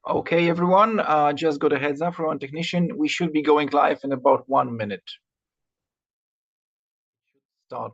Okay, everyone, just got a heads up from our technician. We should be going live in about 1 minute. Start.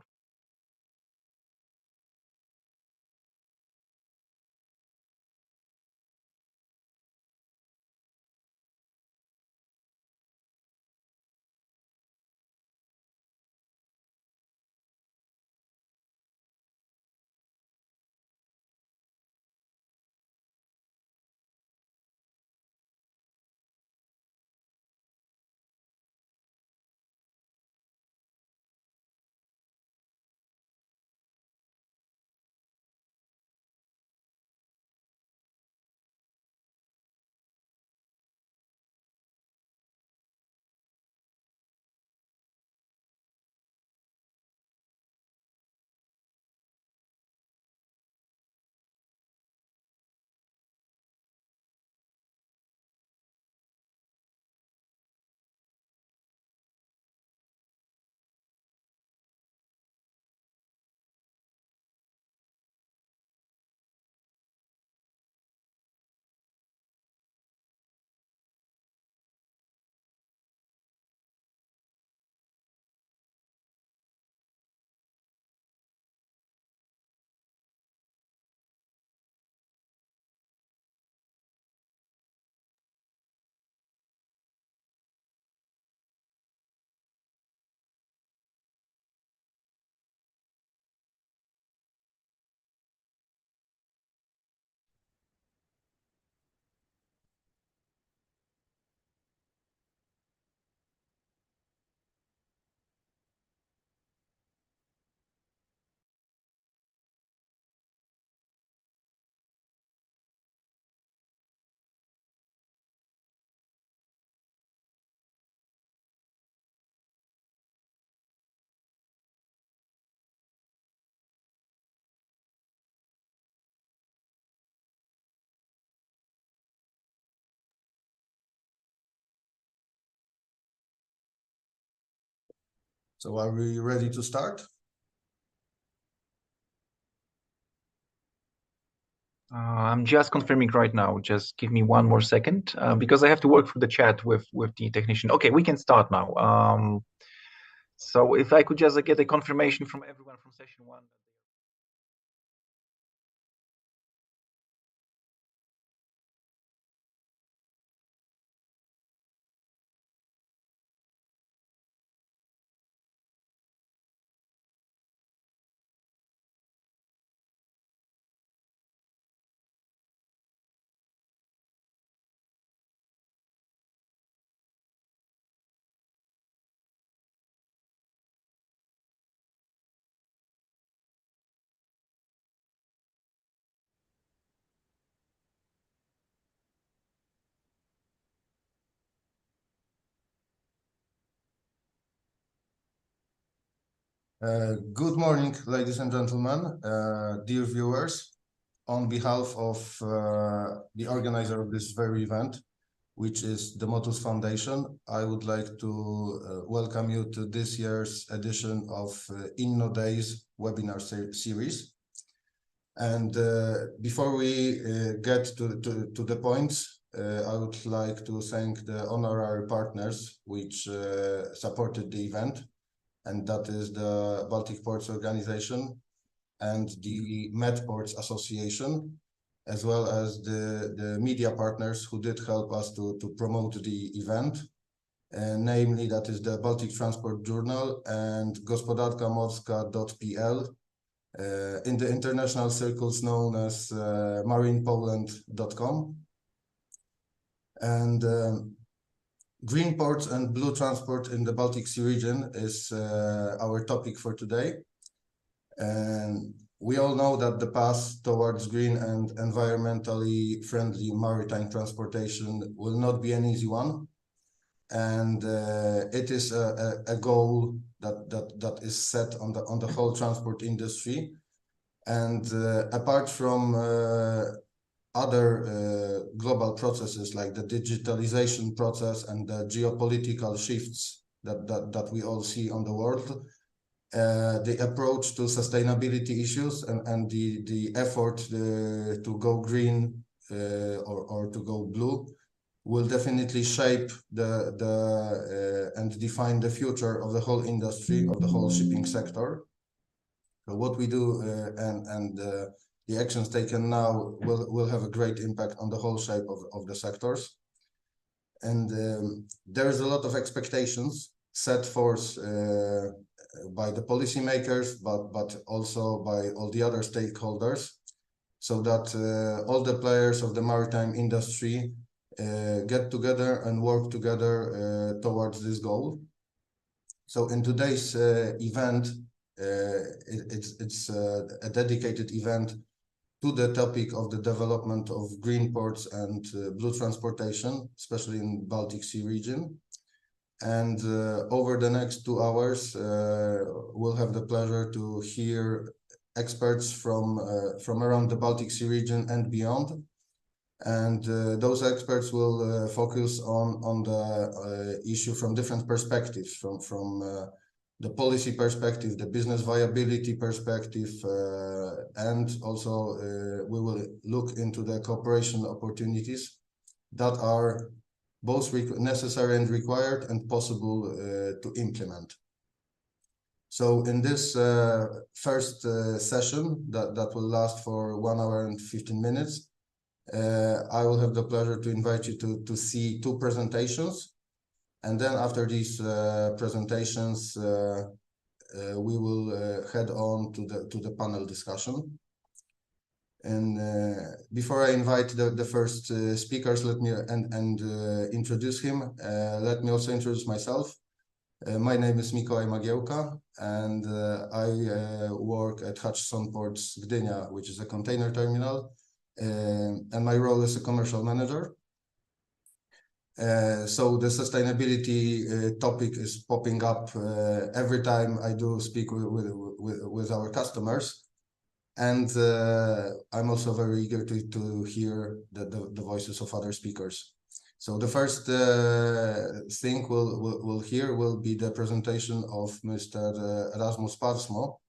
So are we ready to start? I'm just confirming right now. Just give me 1 more second because I have to work through the chat with the technician. Okay, we can start now. So if I could just get a confirmation from everyone from session 1. Good morning, ladies and gentlemen, dear viewers. On behalf of the organizer of this very event, which is the Motus Foundation, I would like to welcome you to this year's edition of InnoDays webinar series. And before we get to the points, I would like to thank the honorary partners which supported the event, and that is the Baltic Ports Organization and the MedPorts Association, as well as the media partners who did help us to promote the event. Namely, that is the Baltic Transport Journal and gospodarkamorska.pl, in the international circles known as marinepoland.com. And green ports and blue transport in the Baltic Sea region is our topic for today. And we all know that the path towards green and environmentally friendly maritime transportation will not be an easy one. And it is a goal that is set on the whole transport industry. And apart from other global processes like the digitalization process and the geopolitical shifts that we all see on the world, the approach to sustainability issues and the effort to go green or to go blue will definitely shape and define the future of the whole industry, of the whole shipping sector. So what we do and the actions taken now will have a great impact on the whole shape of the sectors. And there is a lot of expectations set forth by the policymakers, but also by all the other stakeholders, so that all the players of the maritime industry get together and work together towards this goal. So in today's event, it's a dedicated event to the topic of the development of green ports and blue transportation, especially in Baltic Sea region. And over the next 2 hours, we'll have the pleasure to hear experts from around the Baltic Sea region and beyond. And those experts will focus on the issue from different perspectives, from the policy perspective, the business viability perspective, and also we will look into the cooperation opportunities that are both necessary and required and possible to implement. So in this first session that will last for 1 hour and 15 minutes, I will have the pleasure to invite you to see 2 presentations. And then after these presentations, we will head on to the panel discussion. And before I invite the first speakers, let me introduce him. Let me also introduce myself. My name is Mikołaj Magiełka, and I work at Hutchison Ports Gdynia, which is a container terminal, and my role is a commercial manager. So the sustainability topic is popping up every time I do speak with our customers. And I'm also very eager to hear the voices of other speakers. So the first thing we'll hear will be the presentation of Mr. Erasmus Parsmo,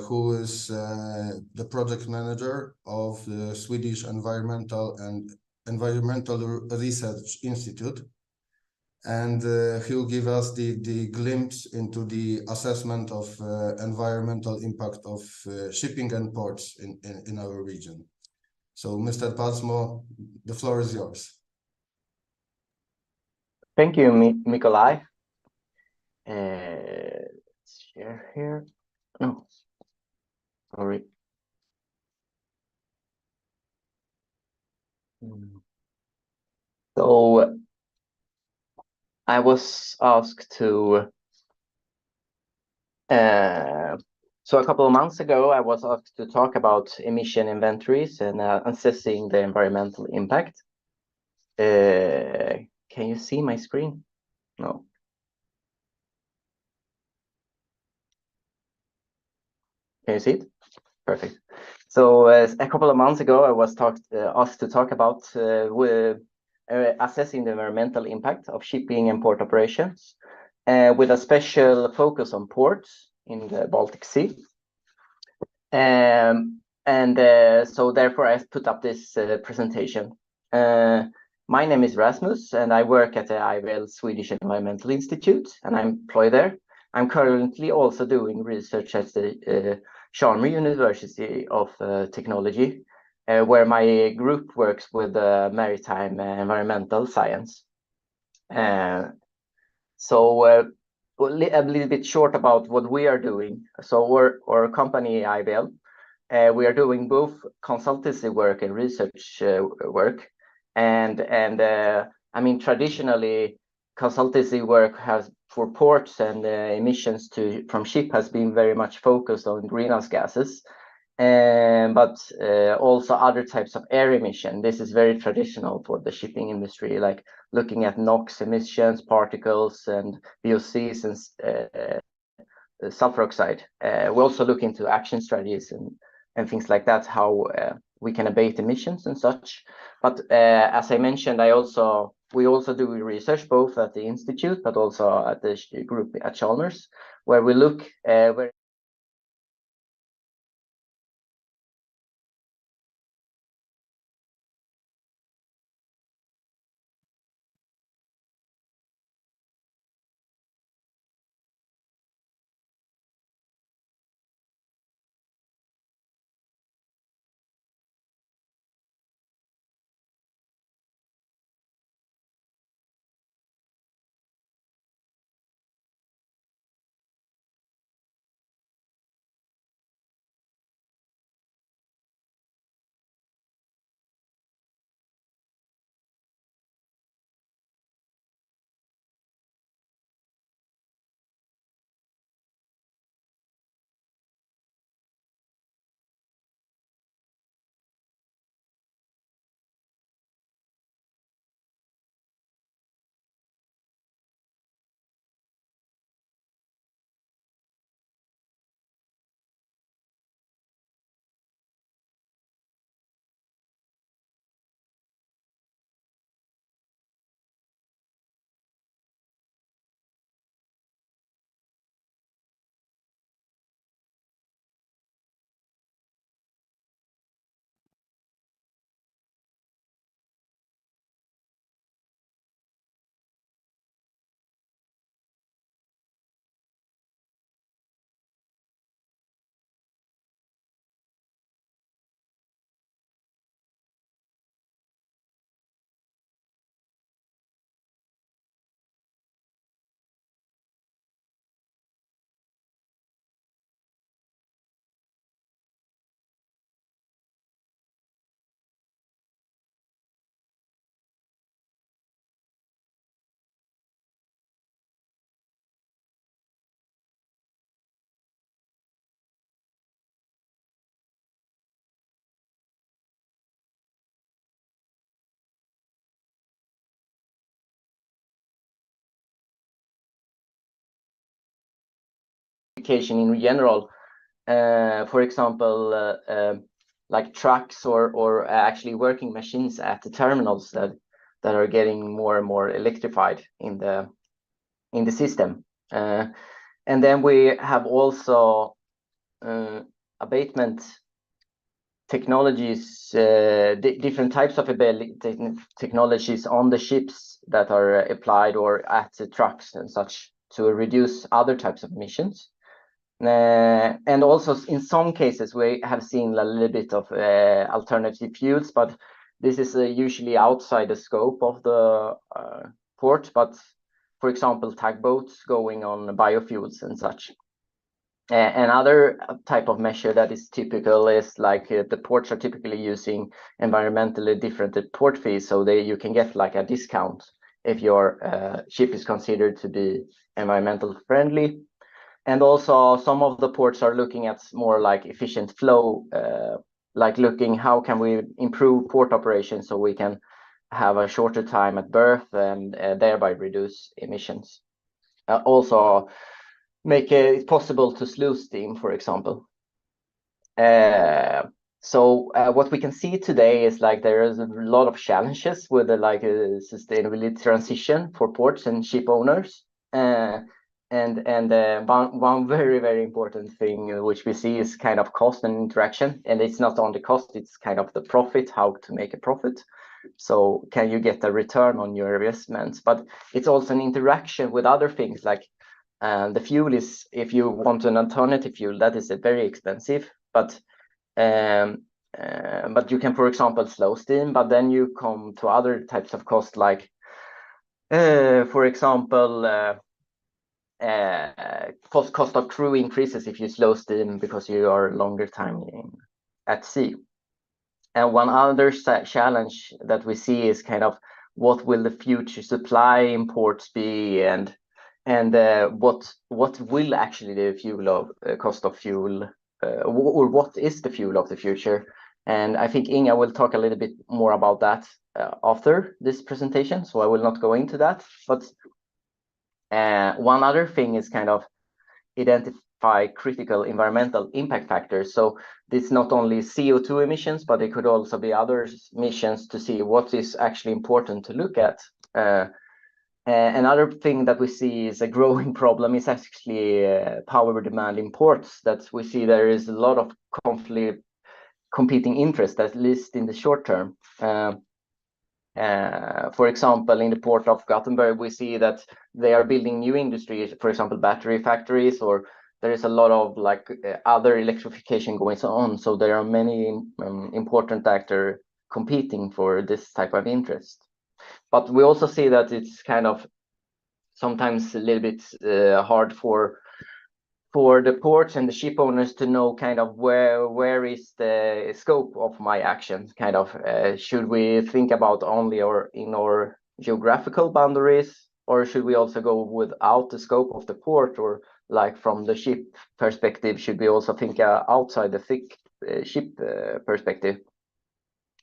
who is the project manager of the Swedish Environmental Research Institute. And he'll give us the glimpse into the assessment of environmental impact of shipping and ports in our region. So Mr. Parsmo, the floor is yours. Thank you, Mikołaj. Let's share here. No, sorry. So I was asked to, so a couple of months ago, I was asked to talk about emission inventories and assessing the environmental impact. Can you see my screen? No. Can you see it? Perfect. So a couple of months ago, I was asked to talk about assessing the environmental impact of shipping and port operations, with a special focus on ports in the Baltic Sea. So therefore, I put up this presentation. My name is Rasmus, and I work at the IVL Swedish Environmental Institute, and I'm employed there. I'm currently also doing research at the Chalmers University of Technology, where my group works with maritime environmental science. So a little bit short about what we are doing. So our company IVL, we are doing both consultancy work and research work. And I mean, traditionally, consultancy work has for ports and emissions from ship has been very much focused on greenhouse gases, but also other types of air emission. This is very traditional for the shipping industry, like looking at NOx emissions, particles, and VOCs and sulfur oxide. We also look into action strategies and things like that, how we can abate emissions and such. But as I mentioned, we also do research both at the institute, but also at the group at Chalmers, where we look where electrification in general. For example, like trucks or actually working machines at the terminals that are getting more and more electrified in the system. And then we have also abatement technologies, different types of technologies on the ships that are applied or at the trucks and such to reduce other types of emissions. And also in some cases we have seen a little bit of alternative fuels, but this is usually outside the scope of the port. But for example, tugboats going on biofuels and such. Another type of measure that is typical is like the ports are typically using environmentally different port fees, so you can get like a discount if your ship is considered to be environmental friendly. And also some of the ports are looking at more like efficient flow, like looking how can we improve port operations so we can have a shorter time at berth and thereby reduce emissions. Also make it possible to slew steam, for example. So what we can see today is like there is a lot of challenges with the sustainability transition for ports and ship owners. And one very, very important thing which we see is kind of cost and interaction. And it's not only cost, it's kind of the profit, how to make a profit. So can you get a return on your investments? But it's also an interaction with other things like the fuel is, if you want an alternative fuel, that is very expensive, but you can, for example, slow steam, but then you come to other types of costs like, for example, cost of crew increases if you slow steam because you are longer time at sea. And one other challenge that we see is kind of what will the future supply in ports be, and what will actually the fuel of cost of fuel or what is the fuel of the future. And I think Inga will talk a little bit more about that after this presentation, so I will not go into that. But one other thing is kind of identify critical environmental impact factors. So this not only CO2 emissions, but it could also be other emissions to see what is actually important to look at. Another thing that we see is a growing problem is actually power demand in ports. That we see there is a lot of competing interest, at least in the short term. For example, in the port of Gothenburg, we see that they are building new industries, for example, battery factories, or there is a lot of like other electrification going on. So there are many important actors competing for this type of interest. But we also see that it's kind of sometimes a little bit hard for the ports and the ship owners to know kind of where is the scope of my action. Kind of should we think about only in our geographical boundaries, or should we also go without the scope of the port, or like from the ship perspective, should we also think outside the thick ship perspective?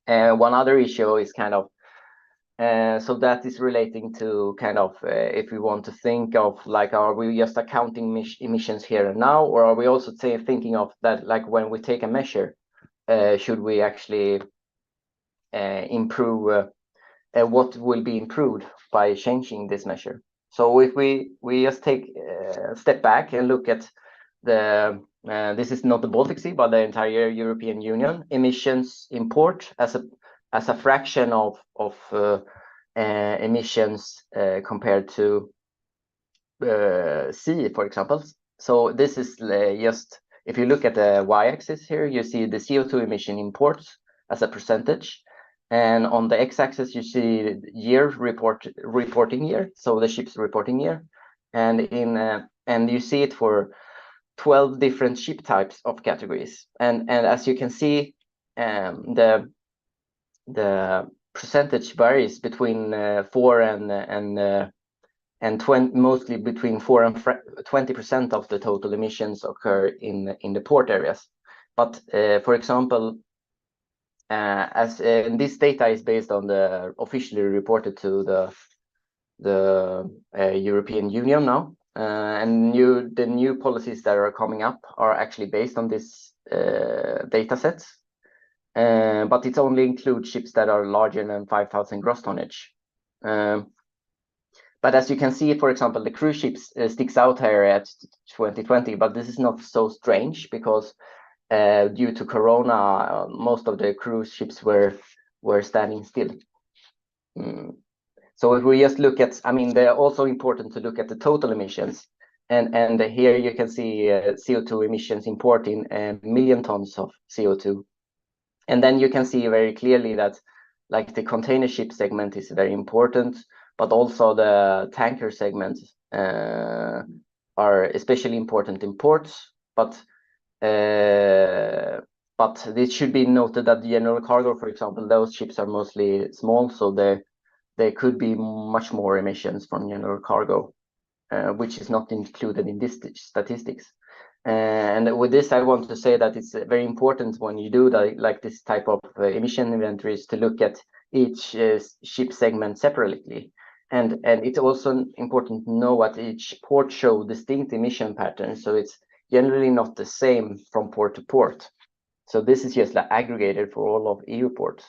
One other issue is kind of so that is relating to kind of if we want to think of like, are we just accounting emissions here and now, or are we also thinking of that like when we take a measure, should we actually improve what will be improved by changing this measure? So if we just take a step back and look at this is not the Baltic Sea, but the entire European Union emissions import as a fraction of emissions compared to sea, for example. So this is just, if you look at the y-axis here, you see the CO2 emission imports as a percentage, and on the x-axis you see reporting year, so the ship's reporting year, and you see it for 12 different ship types of categories, and as you can see, the percentage varies between 4 and 20, mostly between 4 and 20% of the total emissions occur in the port areas. But for example, as this data is based on the officially reported to the European Union now, and the new policies that are coming up are actually based on this data sets, but it only includes ships that are larger than 5,000 gross tonnage. But as you can see, for example, the cruise ships sticks out here at 2020, but this is not so strange because due to Corona, most of the cruise ships were standing still. So if we just look at, I mean, they're also important to look at the total emissions. And here you can see CO2 emissions importing a million tons of CO2. And then you can see very clearly that like the container ship segment is very important, but also the tanker segment are especially important in ports. But it should be noted that the general cargo, for example, those ships are mostly small, so there could be much more emissions from general cargo, which is not included in this statistics. And with this, I want to say that it's very important when you do like this type of emission inventories to look at each ship segment separately. And it's also important to know what each port show distinct emission patterns. So it's generally not the same from port to port. So this is just like aggregated for all of EU ports.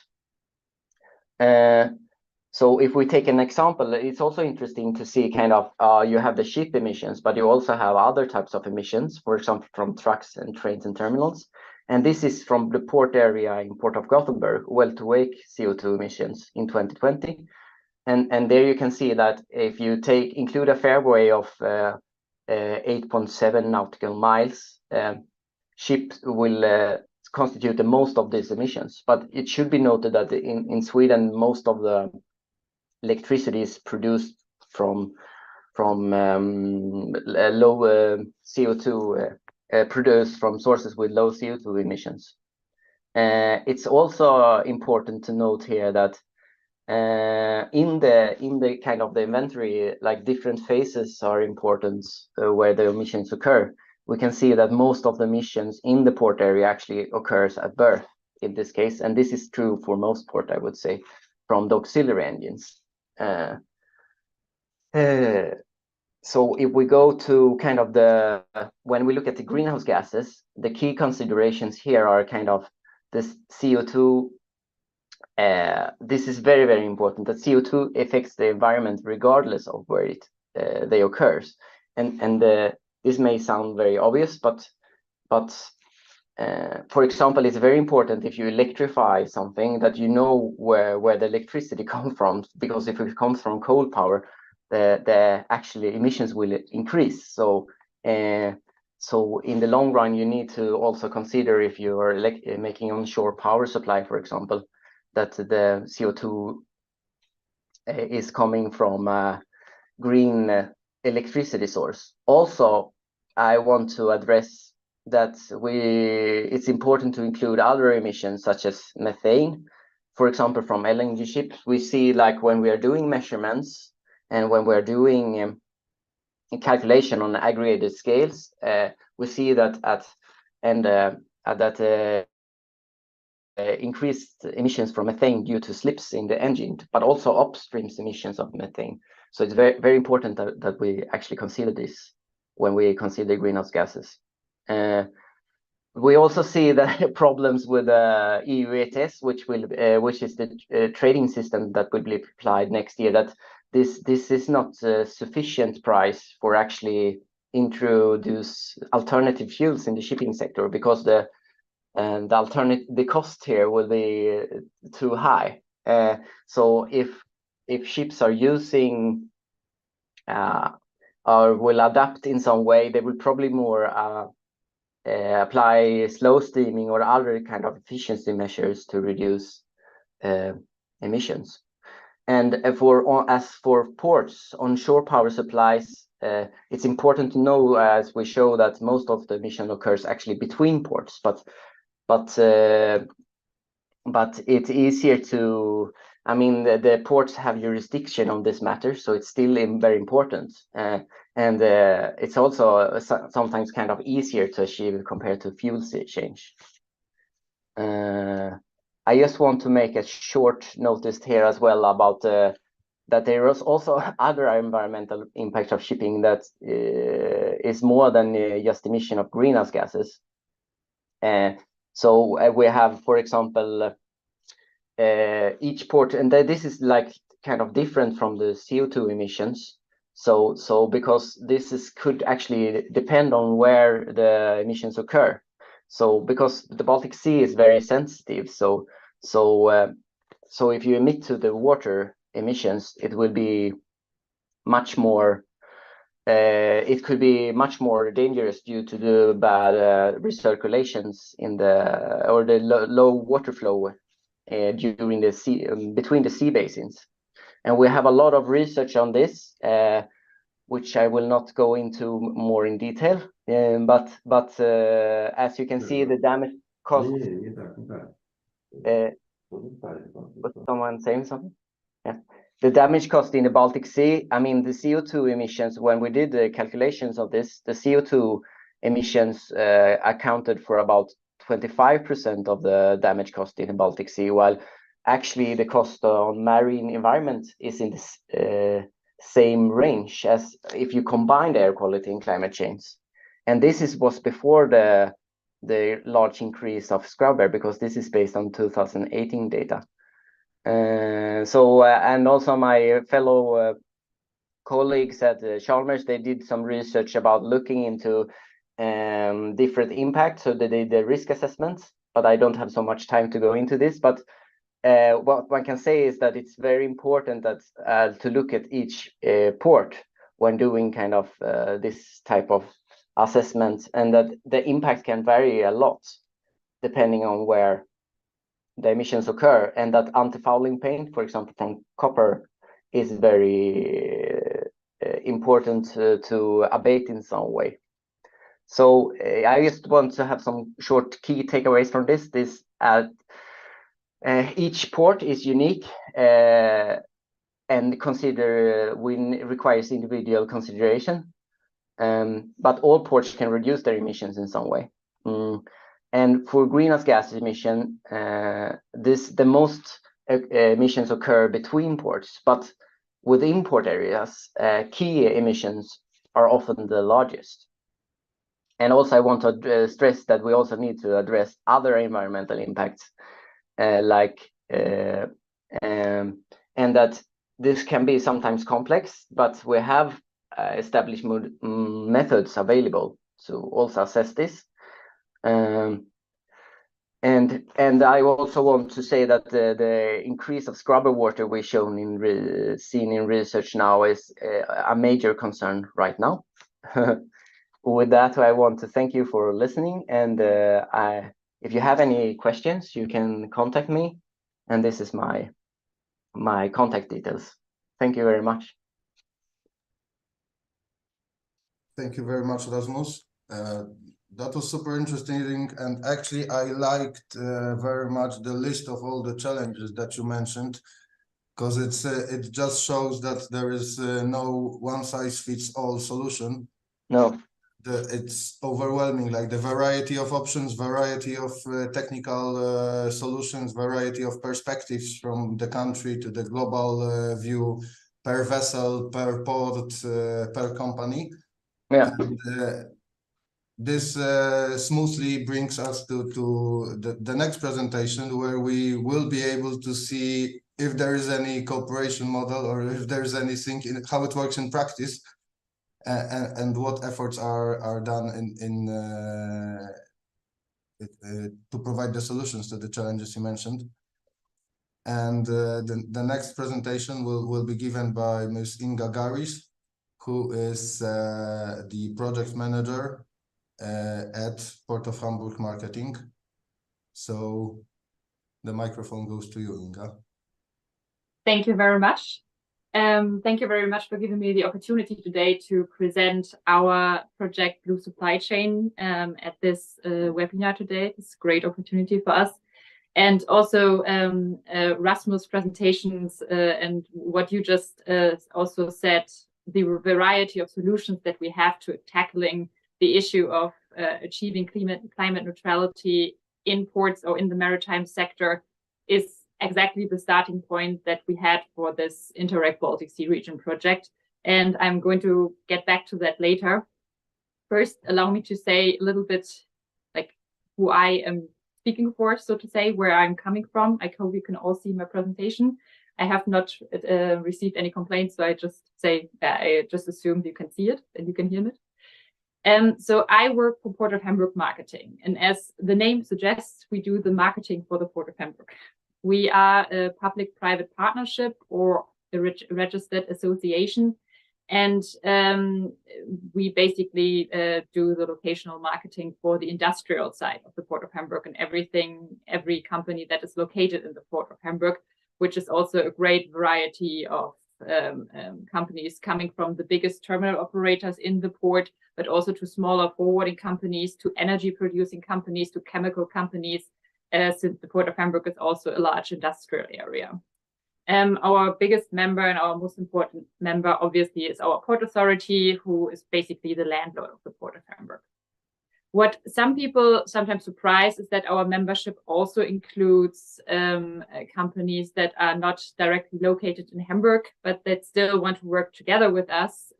So if we take an example, it's also interesting to see kind of you have the ship emissions, but you also have other types of emissions, for example, from trucks and trains and terminals. And this is from the port area in Port of Gothenburg, well-to-wake CO2 emissions in 2020. And there you can see that if you include a fairway of 8.7 nautical miles, ships will constitute the most of these emissions. But it should be noted that in Sweden, most of the electricity is produced from low CO2 produced from sources with low CO2 emissions. It's also important to note here that in the kind of the inventory, like different phases are important where the emissions occur. We can see that most of the emissions in the port area actually occurs at berth in this case, and this is true for most port, I would say, from the auxiliary engines. So if we go to kind of when we look at the greenhouse gases, the key considerations here are kind of this CO2. This is very, very important, that CO2 affects the environment regardless of where they occurs. And this may sound very obvious, but for example, it's very important if you electrify something that you know where the electricity comes from, because if it comes from coal power, the actually emissions will increase. So in the long run, you need to also consider, if you are making onshore power supply, for example, that the CO2 is coming from a green electricity source. Also, I want to address that it's important to include other emissions such as methane. For example, from LNG ships, we see like when we are doing measurements and when we're doing calculation on aggregated scales, we see that increased emissions from methane due to slips in the engine, but also upstream emissions of methane. So it's very, very important that we actually consider this when we consider greenhouse gases. We also see the problems with EU ETS, which is the trading system that will be applied next year. That this is not a sufficient price for actually introduce alternative fuels in the shipping sector, because the cost here will be too high. So if ships are using or will adapt in some way, they will probably more apply slow steaming or other kind of efficiency measures to reduce emissions. And as for ports, onshore power supplies, it's important to know, as we show, that most of the emission occurs actually between ports, but it's easier to, I mean, the ports have jurisdiction on this matter, so it's still very important. And it's also sometimes kind of easier to achieve compared to fuel change. I just want to make a short notice here as well about that there is also other environmental impact of shipping that is more than just emission of greenhouse gases. So we have, for example, each port, and this is like kind of different from the CO2 emissions. So because could actually depend on where the emissions occur. So because the Baltic Sea is very sensitive, so if you emit to the water emissions, it will be much more. It could be much more dangerous due to the bad recirculations in the low water flow during the sea between the sea basins. And we have a lot of research on this, which I will not go into more in detail. But as you can see, the damage cost. Was someone saying something? Yeah. The damage cost in the Baltic Sea, I mean, the CO2 emissions, when we did the calculations of this, the CO2 emissions accounted for about 25% of the damage cost in the Baltic Sea, while actually the cost on marine environment is in the same range as if you combine air quality and climate change. And this was before the large increase of scrubber, because this is based on 2018 data. And also my fellow colleagues at Chalmers, they did some research about looking into different impacts. So they did the risk assessments, but I don't have so much time to go into this. But what one can say is that it's very important that to look at each port when doing kind of this type of assessment, and that the impact can vary a lot depending on where the emissions occur, and that anti-fouling paint, for example, from copper, is very important to abate in some way. So I just want to have some short key takeaways from this. Each port is unique and requires individual consideration. But all ports can reduce their emissions in some way. And for greenhouse gas emission, the most emissions occur between ports, but within port areas, key emissions are often the largest. And also I want to stress that we also need to address other environmental impacts, and that this can be sometimes complex, but we have established methods available to also assess this. And I also want to say that the increase of scrubber water we've seen in research now is a major concern right now. With that, I want to thank you for listening, and if you have any questions, you can contact me, and this is my contact details. Thank you very much. Thank you very much, Rasmus. That was super interesting, and actually I liked very much the list of all the challenges that you mentioned, because it just shows that there is no one-size-fits-all solution. No. It's overwhelming, like the variety of options, variety of technical solutions, variety of perspectives from the country to the global view, per vessel, per port, per company. Yeah. And, this smoothly brings us to the next presentation, where we will be able to see if there is any cooperation model, or if there is anything in how it works in practice, and what efforts are done to provide the solutions to the challenges you mentioned. And the next presentation will be given by Ms. Inga Garis, who is the project manager at Port of Hamburg Marketing. So the microphone goes to you, Inga. Thank you very much. Thank you very much for giving me the opportunity today to present our project Blue Supply Chain at this webinar today. It's a great opportunity for us. And also Rasmus' presentations and what you just also said, the variety of solutions that we have to tackling the issue of achieving climate neutrality in ports or in the maritime sector is exactly the starting point that we had for this Interact Baltic Sea Region project. And I'm going to get back to that later. First, allow me to say a little bit like who I am speaking for, so to say, where I'm coming from. I hope you can all see my presentation. I have not received any complaints, so I just say, I just assumed you can see it and you can hear it. So I work for Port of Hamburg Marketing. And as the name suggests, we do the marketing for the Port of Hamburg. We are a public-private partnership or a registered association. And we basically do the locational marketing for the industrial side of the Port of Hamburg and every company that is located in the Port of Hamburg, which is also a great variety of companies coming from the biggest terminal operators in the port, but also to smaller forwarding companies, to energy producing companies, to chemical companies, since the Port of Hamburg is also a large industrial area. Our biggest member and our most important member, obviously, is our Port Authority, who is basically the landlord of the Port of Hamburg. What some people sometimes surprise is that our membership also includes companies that are not directly located in Hamburg, but that still want to work together with us,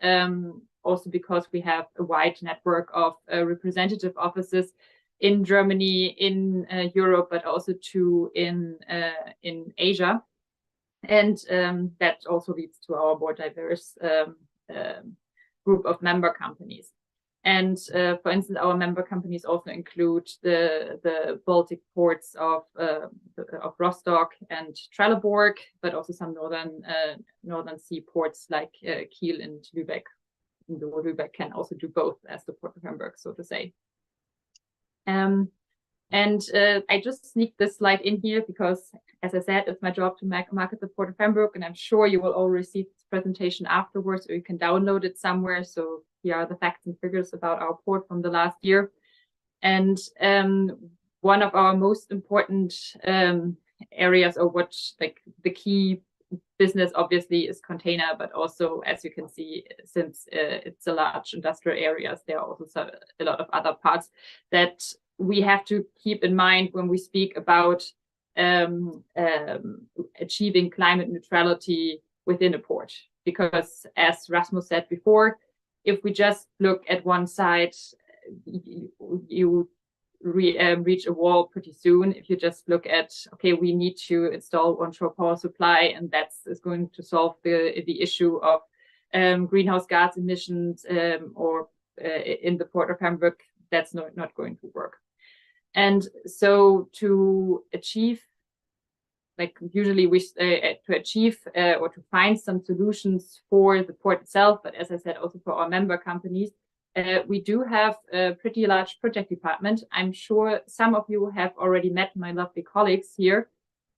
also because we have a wide network of representative offices in Germany, in Europe, but also in Asia. And that also leads to our more diverse group of member companies. And for instance, our member companies also include the Baltic ports of Rostock and Trelleborg, but also some northern sea ports like Kiel and Lübeck. And Lübeck can also do both as the Port of Hamburg, so to say. I just sneaked this slide in here because, as I said, it's my job to market the Port of Hamburg, and I'm sure you will all receive this presentation afterwards, or you can download it somewhere. So here are the facts and figures about our port from the last year. And one of our most important areas, or what like the key business, obviously, is container, but also, as you can see, since it's a large industrial areas, there are also a lot of other parts that we have to keep in mind when we speak about achieving climate neutrality within a port. Because as Rasmus said before, if we just look at one side, you reach a wall pretty soon. If you just look at, okay, we need to install onshore power supply, and that is going to solve the issue of greenhouse gas emissions or in the Port of Hamburg, that's not going to work. And so to achieve, like usually we to achieve or to find some solutions for the port itself, but as I said, also for our member companies, we do have a pretty large project department. I'm sure some of you have already met my lovely colleagues here.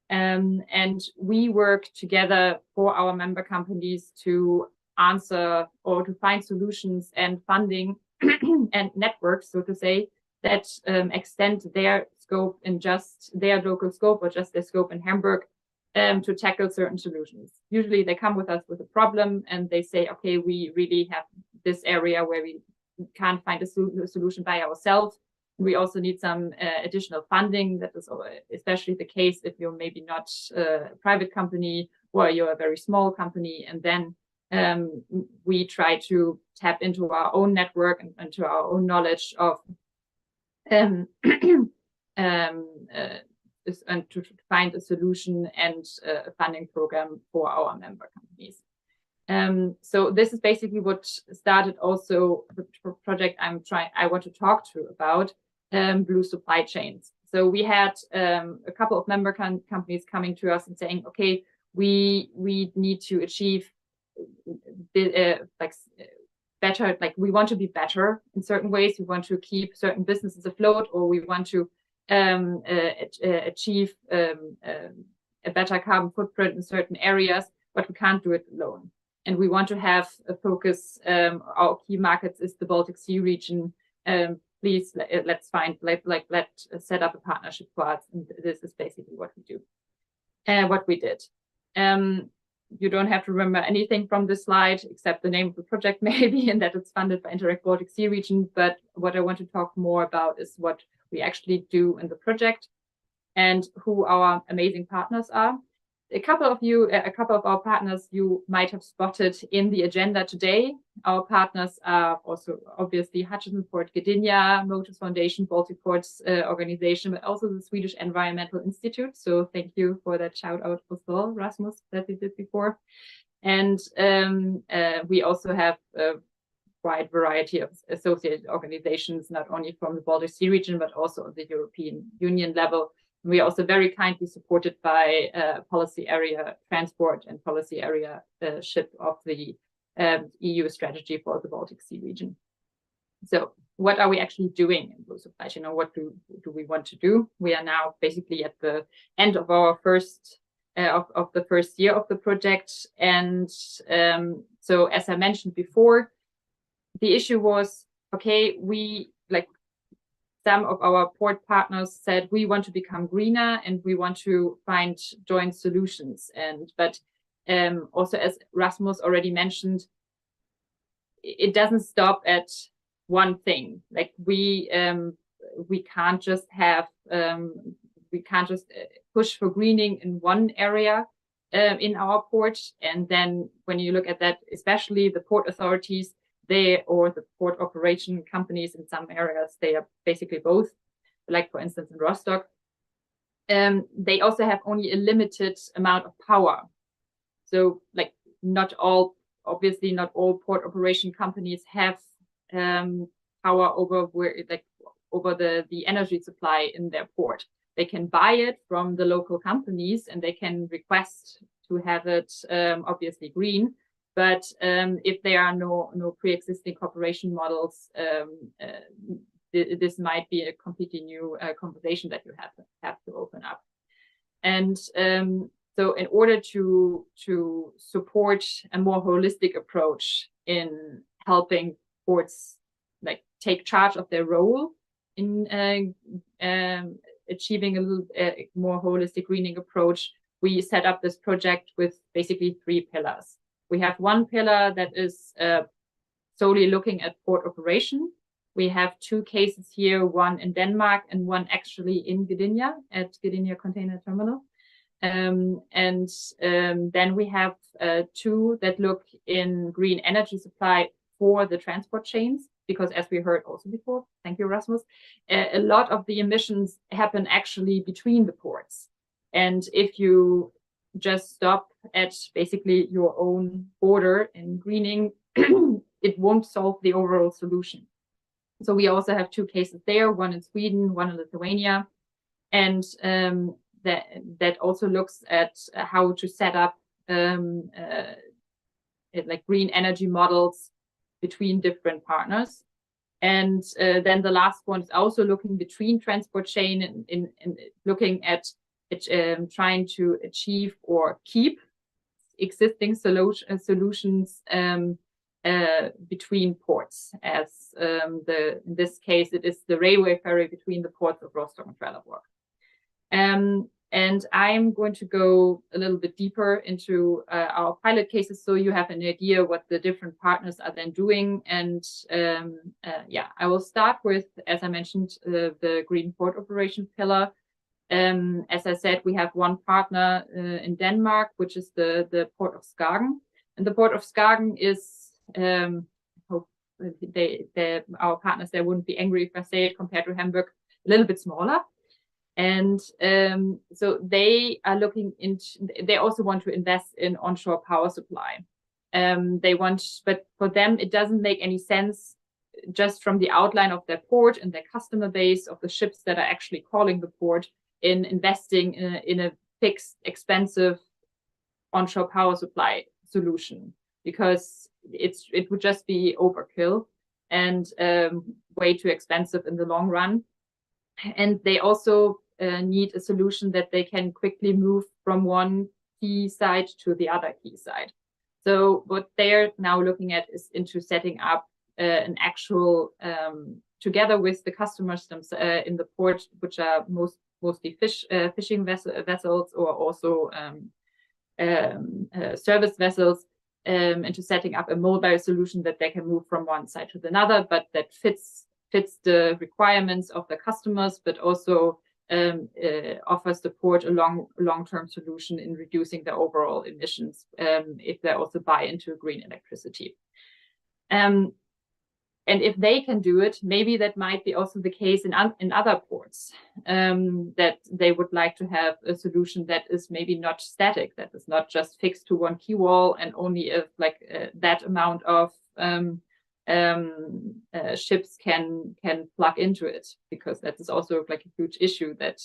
And we work together for our member companies to answer or to find solutions and funding and networks, so to say, that extend their scope in just their local scope or just their scope in Hamburg to tackle certain solutions. Usually they come with us with a problem and they say, okay, we really have this area where we can't find a solution by ourselves. We also need some additional funding. That is especially the case if you're maybe not a private company or you're a very small company. And then we try to tap into our own network and to our own knowledge of and to find a solution and a funding program for our member companies. So this is basically what started also the project I want to talk to about blue supply chains. So we had a couple of member companies coming to us and saying, okay, we need to achieve better, like we want to be better in certain ways. We want to keep certain businesses afloat, or we want to achieve a better carbon footprint in certain areas, but we can't do it alone. And we want to have a focus. Our key markets is the Baltic Sea region. Please let's set up a partnership for us. And this is basically what we do, what we did. You don't have to remember anything from this slide except the name of the project maybe, and that it's funded by Interact Baltic Sea Region. But what I want to talk more about is what we actually do in the project. and who our amazing partners are. A couple of our partners you might have spotted in the agenda today. Our partners are also obviously Hutchison Port Gdynia, Motus Foundation, Baltic Ports Organization, but also the Swedish Environmental Institute. So thank you for that shout out as well, Rasmus, that we did before. And we also have a wide variety of associated organizations, not only from the Baltic Sea region, but also at the European Union level. We are also very kindly supported by policy area transport and policy area ship of the EU strategy for the Baltic Sea region. So what are we actually doing in blue supply chain, or what do we want to do? We are now basically at the end of our first of the first year of the project. And so as I mentioned before, the issue was, okay, some of our port partners said we want to become greener and we want to find joint solutions. But also, as Rasmus already mentioned, it doesn't stop at one thing. Like we can't just have push for greening in one area in our port. And then when you look at that, especially the port authorities, or the port operation companies in some areas, they are basically both, like for instance in Rostock, they also have only a limited amount of power. So like obviously not all port operation companies have power over the energy supply in their port. They can buy it from the local companies and they can request to have it obviously green. But if there are no pre-existing cooperation models, this might be a completely new conversation that you have to open up. And so in order to support a more holistic approach in helping ports like take charge of their role in achieving a little more holistic greening approach, we set up this project with basically 3 pillars. We have one pillar that is solely looking at port operation. We have 2 cases here, one in Denmark and one actually in Gdynia at Gdynia Container Terminal. Then we have 2 that look in green energy supply for the transport chains, because as we heard also before, thank you, Rasmus, a lot of the emissions happen actually between the ports. And if you just stop at basically your own border in greening, it won't solve the overall solution. So we also have 2 cases there, one in Sweden, one in Lithuania. And that also looks at how to set up like green energy models between different partners. And then the last one is also looking between transport chain and looking at trying to achieve or keep existing solutions between ports. As in this case, it is the railway ferry between the ports of Rostock and Trelleborg. And I'm going to go a little bit deeper into our pilot cases, so you have an idea what the different partners are then doing. And I will start with, as I mentioned, the green port operation pillar. As I said, we have one partner in Denmark, which is the port of Skagen. And the port of Skagen is, I hope our partners there wouldn't be angry if I say it, compared to Hamburg, a little bit smaller. And so they are they also want to invest in onshore power supply. But for them, it doesn't make any sense just from the outline of their port and their customer base of the ships that are actually calling the port in investing in a fixed, expensive onshore power supply solution, because it would just be overkill and way too expensive in the long run. And they also need a solution that they can quickly move from one key site to the other key site. So what they're now looking at is into setting up an actual, together with the customers in the port, which are mostly fishing vessels or also service vessels, into setting up a mobile solution that they can move from one side to another, but that fits the requirements of the customers, but also offers the port a long-term solution in reducing their overall emissions if they also buy into green electricity. And if they can do it, maybe that might be also the case in other ports, that they would like to have a solution that is maybe not static, that is not just fixed to one quay wall and only if that amount of ships can plug into it, because that is also like a huge issue, that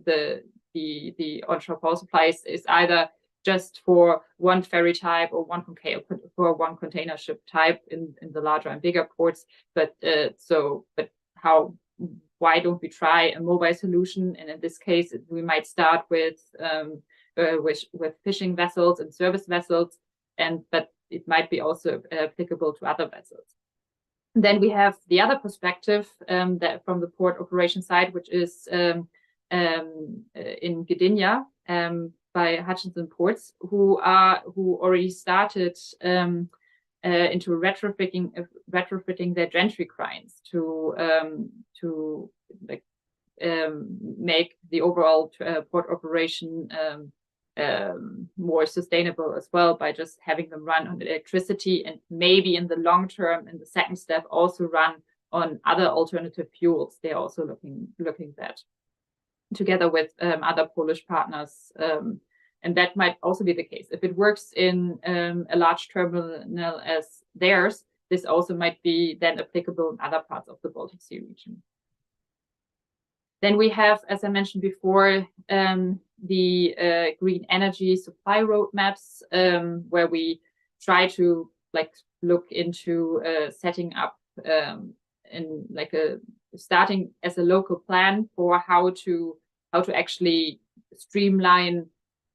the onshore power supply is either just for one ferry type or for one container ship type in the larger and bigger ports. But why don't we try a mobile solution? And in this case, we might start with fishing vessels and service vessels, but it might be also applicable to other vessels. Then we have the other perspective that from the port operation side, which is in Gdynia, by Hutchinson Ports, who already started into retrofitting their gantry cranes to make the overall port operation more sustainable as well, by just having them run on electricity, and maybe in the long term, in the second step, also run on other alternative fuels. They're also looking at together with other Polish partners. And that might also be the case. If it works in a large terminal as theirs, this also might be then applicable in other parts of the Baltic Sea region. Then we have, as I mentioned before, the green energy supply roadmaps, where we try to look into setting up starting as a local plan for how to actually streamline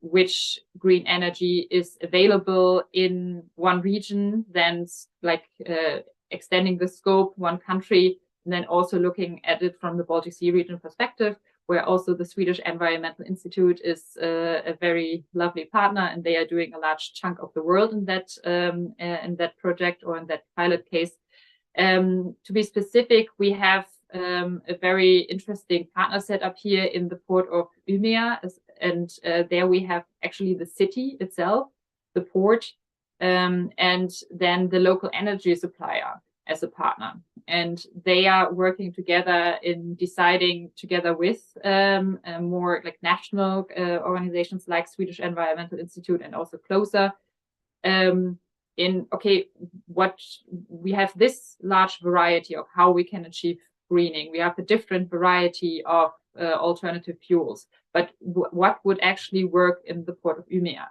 which green energy is available in one region, then extending the scope one country, and then also looking at it from the Baltic Sea region perspective, where also the Swedish Environmental Institute is a very lovely partner, and they are doing a large chunk of the world in that project or in that pilot case. To be specific, we have a very interesting partner set up here in the port of Umeå, and there we have actually the city itself, the port, and then the local energy supplier as a partner. And they are working together in deciding together with more national organizations like Swedish Environmental Institute and also closer what we have this large variety of how we can achieve greening. We have a different variety of alternative fuels, but what would actually work in the port of Umeå?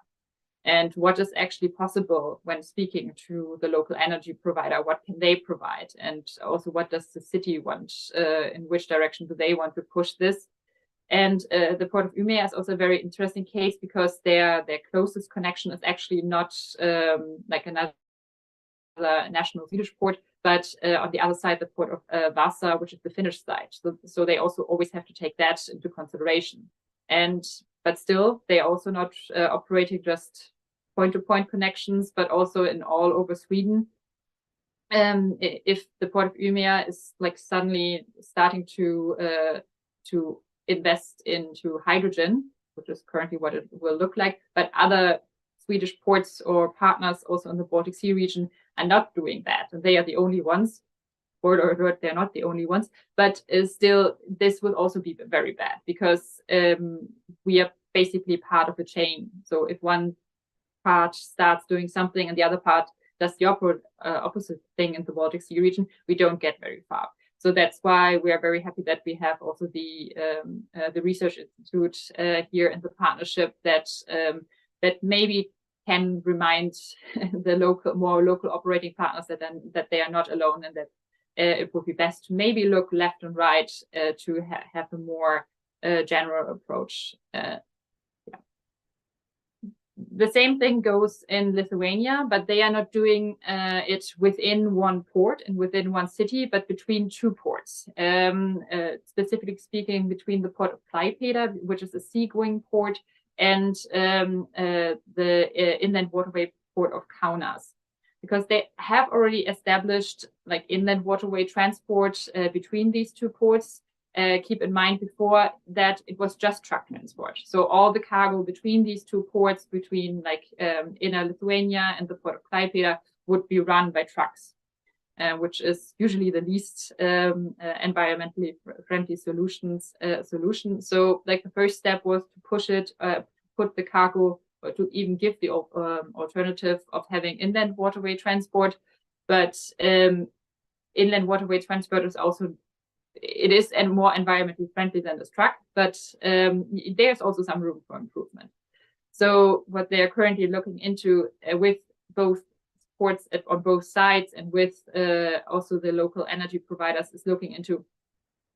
And what is actually possible when speaking to the local energy provider? What can they provide? And also, what does the city want? In which direction do they want to push this? And the port of Umeå is also a very interesting case, because their closest connection is actually not another national Swedish port, but on the other side, the port of Vasa, which is the Finnish side. So they also always have to take that into consideration. But still, they are also not operating just point-to-point connections, but also in all over Sweden. If the port of Umeå is suddenly starting to invest into hydrogen, which is currently what it will look like, but other Swedish ports or partners also in the Baltic Sea region are not doing that, and they are the only ones. Or they're not the only ones, but still, this will also be very bad, because we are basically part of a chain. So if one part starts doing something and the other part does the opposite thing in the Baltic Sea region, we don't get very far. So that's why we are very happy that we have also the research institute here in the partnership that maybe can remind the more local operating partners that they are not alone, and that it would be best to maybe look left and right to have a more general approach. The same thing goes in Lithuania, but they are not doing it within one port and within one city, but between two ports. Specifically speaking, between the port of Klaipėda, which is a seagoing port, and the inland waterway port of Kaunas, because they have already established inland waterway transport between these two ports. keep in mind before that it was just truck transport. So all the cargo between these two ports, between like inner Lithuania and the port of Klaipėda, would be run by trucks, which is usually the least environmentally friendly solution. So like the first step was to push it, put the cargo, or to even give the alternative of having inland waterway transport. But inland waterway transport is also, it is and more environmentally friendly than this truck, but there's also some room for improvement. So what they are currently looking into with both ports on both sides and with also the local energy providers is looking into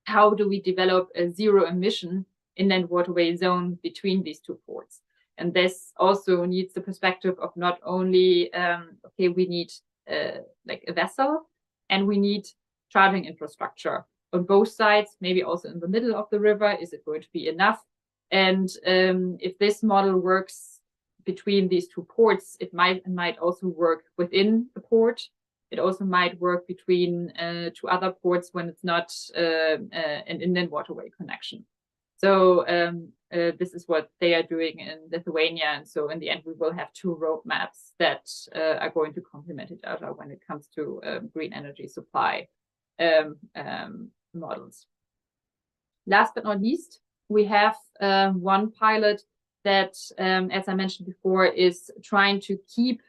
how do we develop a zero emission inland waterway zone between these two ports. And this also needs the perspective of not only, okay, we need like a vessel and we need charging infrastructure on both sides, maybe also in the middle of the river. Is it going to be enough? And if this model works between these two ports, it might also work within the port. It also might work between two other ports when it's not an inland waterway connection. So this is what they are doing in Lithuania. And so in the end, we will have two roadmaps that are going to complement each other when it comes to green energy supply models. Last but not least, we have one pilot that, as I mentioned before, is trying to keep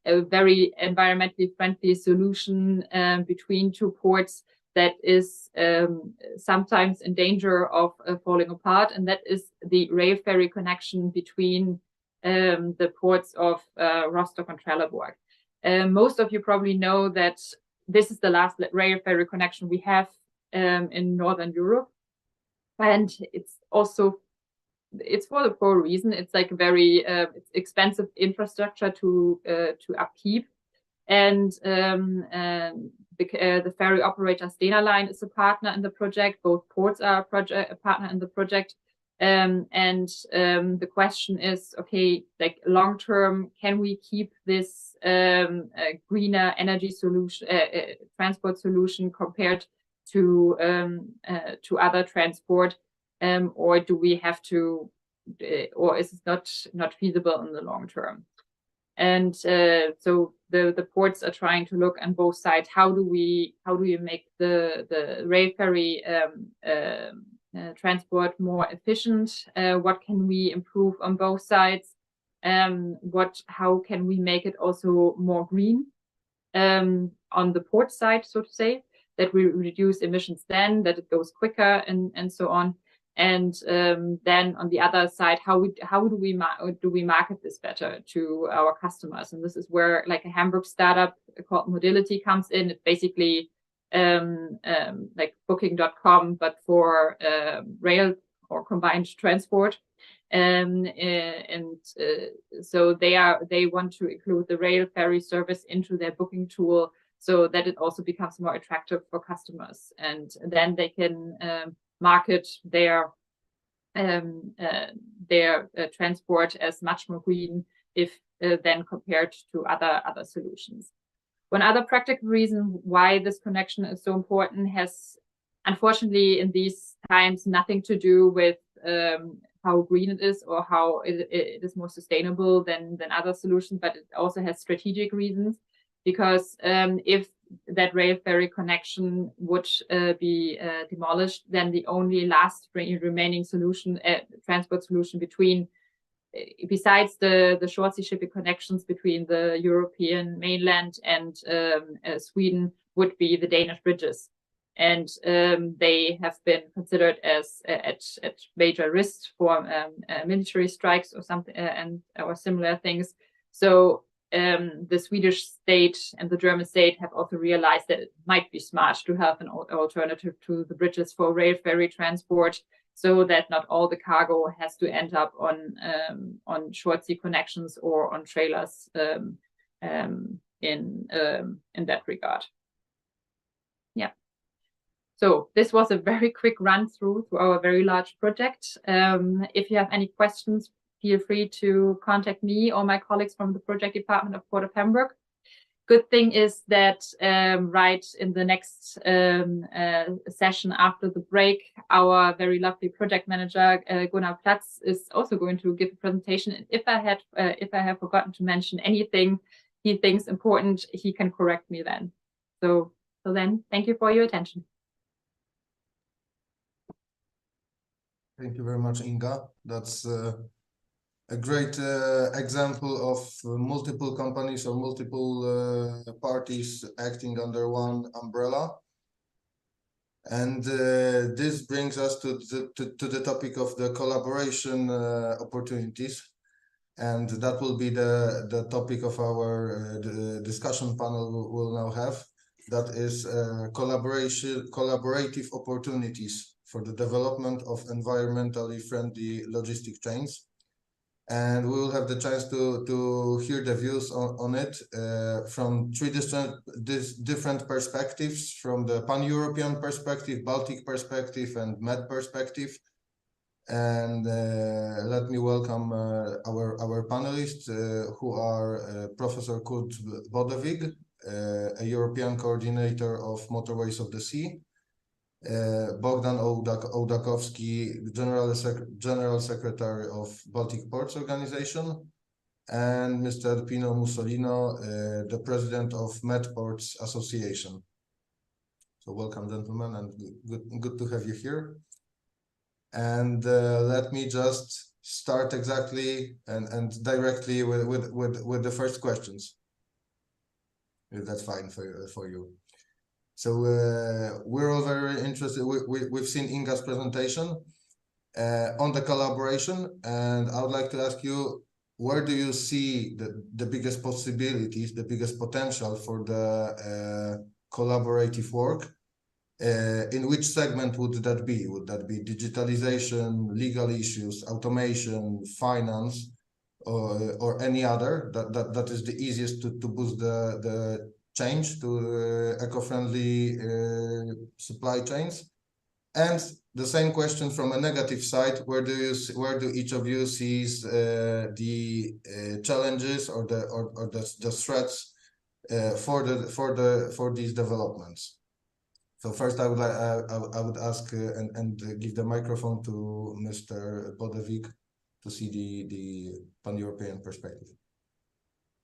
a very environmentally friendly solution between two ports that is sometimes in danger of falling apart, and that is the rail ferry connection between the ports of Rostock and Trelleborg. Most of you probably know that this is the last rail ferry connection we have in Northern Europe, and it's also for the poor reason. It's like very it's expensive infrastructure to upkeep, and the ferry operator Stena Line is a partner in the project. Both ports are a partner in the project, and the question is, okay, like long term, can we keep this greener energy solution, transport solution compared to other transport? Or do we have to, or is it not feasible in the long term? And so the ports are trying to look on both sides. How do we make the rail ferry transport more efficient? What can we improve on both sides? How can we make it also more green on the port side, so to say, that we reduce emissions then, that it goes quicker, and so on. And then on the other side, how do we market this better to our customers? And this is where like a Hamburg startup called Mobility comes in. It's basically like booking.com, but for rail or combined transport. So they want to include the rail ferry service into their booking tool so that it also becomes more attractive for customers, and then they can market their transport as much more green if then compared to other solutions. One other practical reason why this connection is so important has, unfortunately, in these times, nothing to do with how green it is or how it is more sustainable than other solutions, but it also has strategic reasons. Because if that rail ferry connection would be demolished, then the only last remaining solution, transport solution between, besides the short sea shipping connections between the European mainland and Sweden, would be the Danish bridges. And they have been considered as at major risk for military strikes or something or similar things. So the Swedish state and the German state have also realized that it might be smart to have an alternative to the bridges for rail ferry transport, so that not all the cargo has to end up on short sea connections or on trailers in that regard. Yeah. So this was a very quick run through our very large project. If you have any questions, feel free to contact me or my colleagues from the project department of Port of Hamburg. Good thing is that right in the next session after the break, our very lovely project manager Gunnar Platz is also going to give a presentation. And if I have forgotten to mention anything he thinks important, he can correct me then. So then, thank you for your attention. Thank you very much, Inga. That's a great example of multiple companies or multiple parties acting under one umbrella. And this brings us to the topic of the collaboration opportunities. And that will be the topic of our discussion panel we'll now have. That is collaborative opportunities for the development of environmentally friendly logistic chains. And we will have the chance to hear the views on it from three different perspectives, from the pan-European perspective, Baltic perspective, and Med perspective. And let me welcome our panelists, who are Professor Kurt Bodewig, a European coordinator of Motorways of the Sea, Bogdan Ołdakowski, General Secretary of Baltic Ports Organization, and Mr. Pino Mussolino, the President of Medports Association. So welcome, gentlemen, and good to have you here. And let me just start exactly and directly with the first questions, if that's fine for you. So we're all very interested. We've seen Inga's presentation on the collaboration, and I would like to ask you, where do you see the biggest possibilities, the biggest potential for the collaborative work? In which segment would that be? Would that be digitalization, legal issues, automation, finance, or any other that is the easiest to boost the change to eco-friendly supply chains? And the same question from a negative side: where do each of you sees the challenges or the threats for these developments? So first, I would ask and give the microphone to Mr. Bodewig to see the pan-European perspective.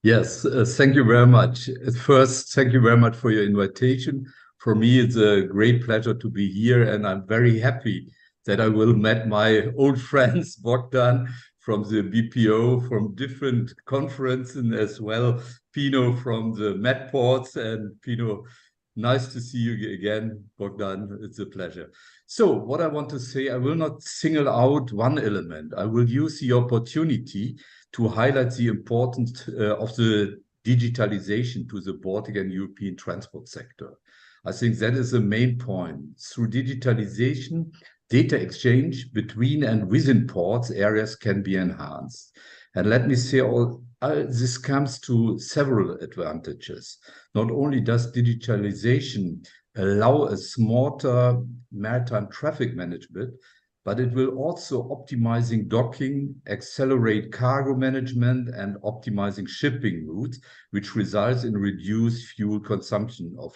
Yes, thank you very much. At first, thank you very much for your invitation. For me, it's a great pleasure to be here, and I'm very happy that I will meet my old friends, Bogdan from the BPO, from different conferences as well, Pino from the Medports, and Pino, nice to see you again, Bogdan. It's a pleasure. So what I want to say, I will not single out one element. I will use the opportunity to highlight the importance of the digitalization to the Baltic and European transport sector. I think that is the main point. Through digitalization, data exchange between and within ports areas can be enhanced. And let me say, this comes to several advantages. Not only does digitalization allow a smarter maritime traffic management, but it will also optimizing docking, accelerate cargo management, and optimizing shipping routes, which results in reduced fuel consumption of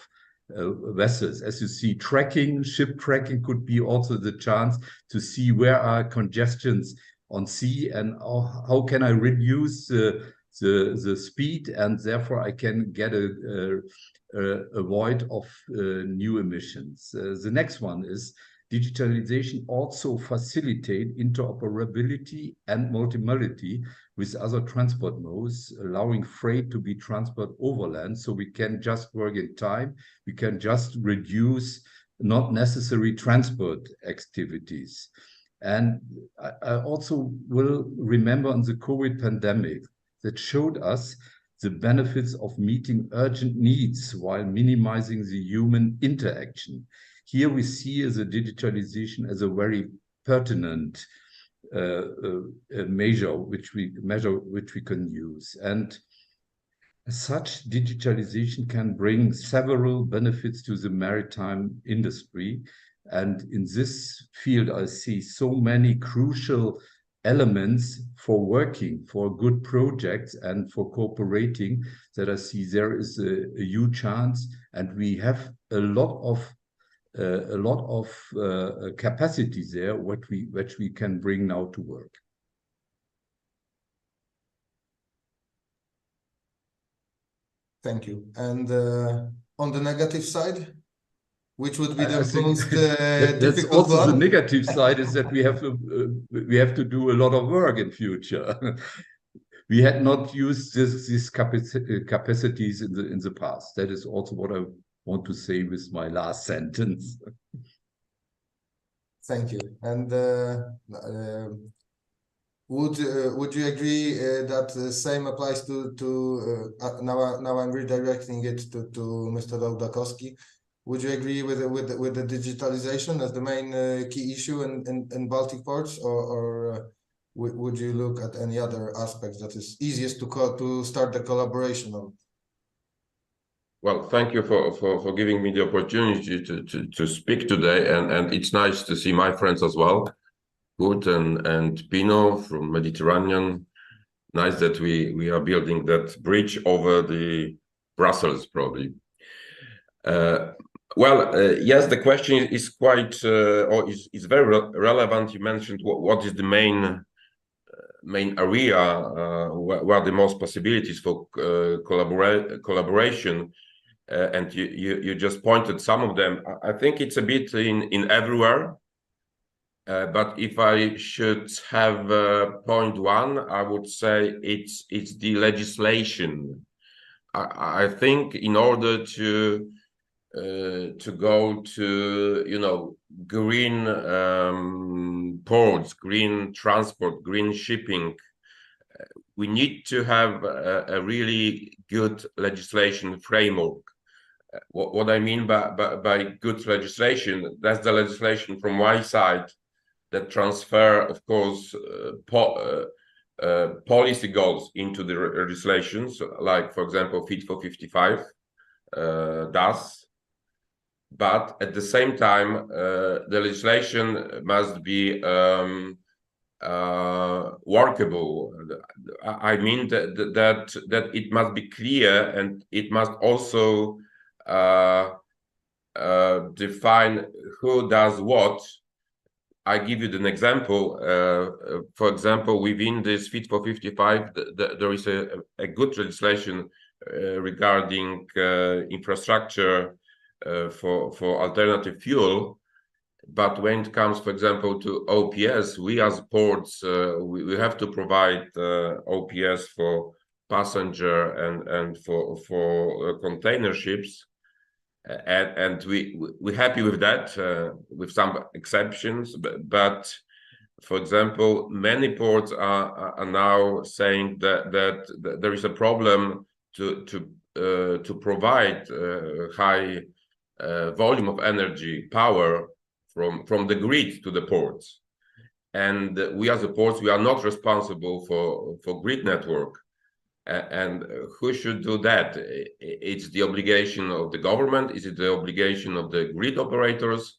vessels. As you see, ship tracking could be also the chance to see where are congestions on sea and how can I reduce the speed, and therefore I can get a void of new emissions. The next one is digitalization also facilitate interoperability and multimodality with other transport modes, allowing freight to be transported overland. So we can just work in time. We can just reduce not necessary transport activities. And I also will remember on the COVID pandemic that showed us the benefits of meeting urgent needs while minimizing the human interaction. Here we see the digitalization as a very pertinent measure which we can use. And such digitalization can bring several benefits to the maritime industry. And in this field, I see so many crucial elements for working for good projects and for cooperating, that I see there is a huge chance, and we have a lot of capacity there which we can bring now to work. Thank you. And on the negative side, which would be the I think most that's difficult also one? the negative side, is that we have to do a lot of work in future. We had not used these capacities in the past. That is also what I want to say with my last sentence. Thank you. And would you agree that the same applies to now I'm redirecting it to Mr. Ołdakowski. Would you agree with the digitalization as the main key issue in Baltic ports, or would you look at any other aspects that is easiest to start the collaboration on? Well, thank you for giving me the opportunity to speak today, and it's nice to see my friends as well, Kurt and Pino from Mediterranean. Nice that we are building that bridge over the Brussels, probably. Yes, the question is quite or is very relevant. You mentioned what is the main area where the most possibilities for collaboration. And you just pointed some of them. I think it's a bit in everywhere. But if I should have point one, I would say it's the legislation. I think in order to go to green ports, green transport, green shipping, we need to have a really good legislation framework. What I mean by good legislation, that's the legislation from my side that transfer, of course, policy goals into the legislations, like, for example, Fit for 55 does. But at the same time, the legislation must be workable. I mean that it must be clear, and it must also define who does what. I give you an example. For example, within this Fit for 55, there is a good legislation regarding infrastructure for alternative fuel. But when it comes, for example, to OPS, we as ports, we have to provide OPS for passenger and for container ships. And we're happy with that, with some exceptions. But for example, many ports are now saying that there is a problem to provide high volume of energy power from the grid to the ports. And we as a ports, we are not responsible for grid network. And who should do that? It's the obligation of the government. Is it the obligation of the grid operators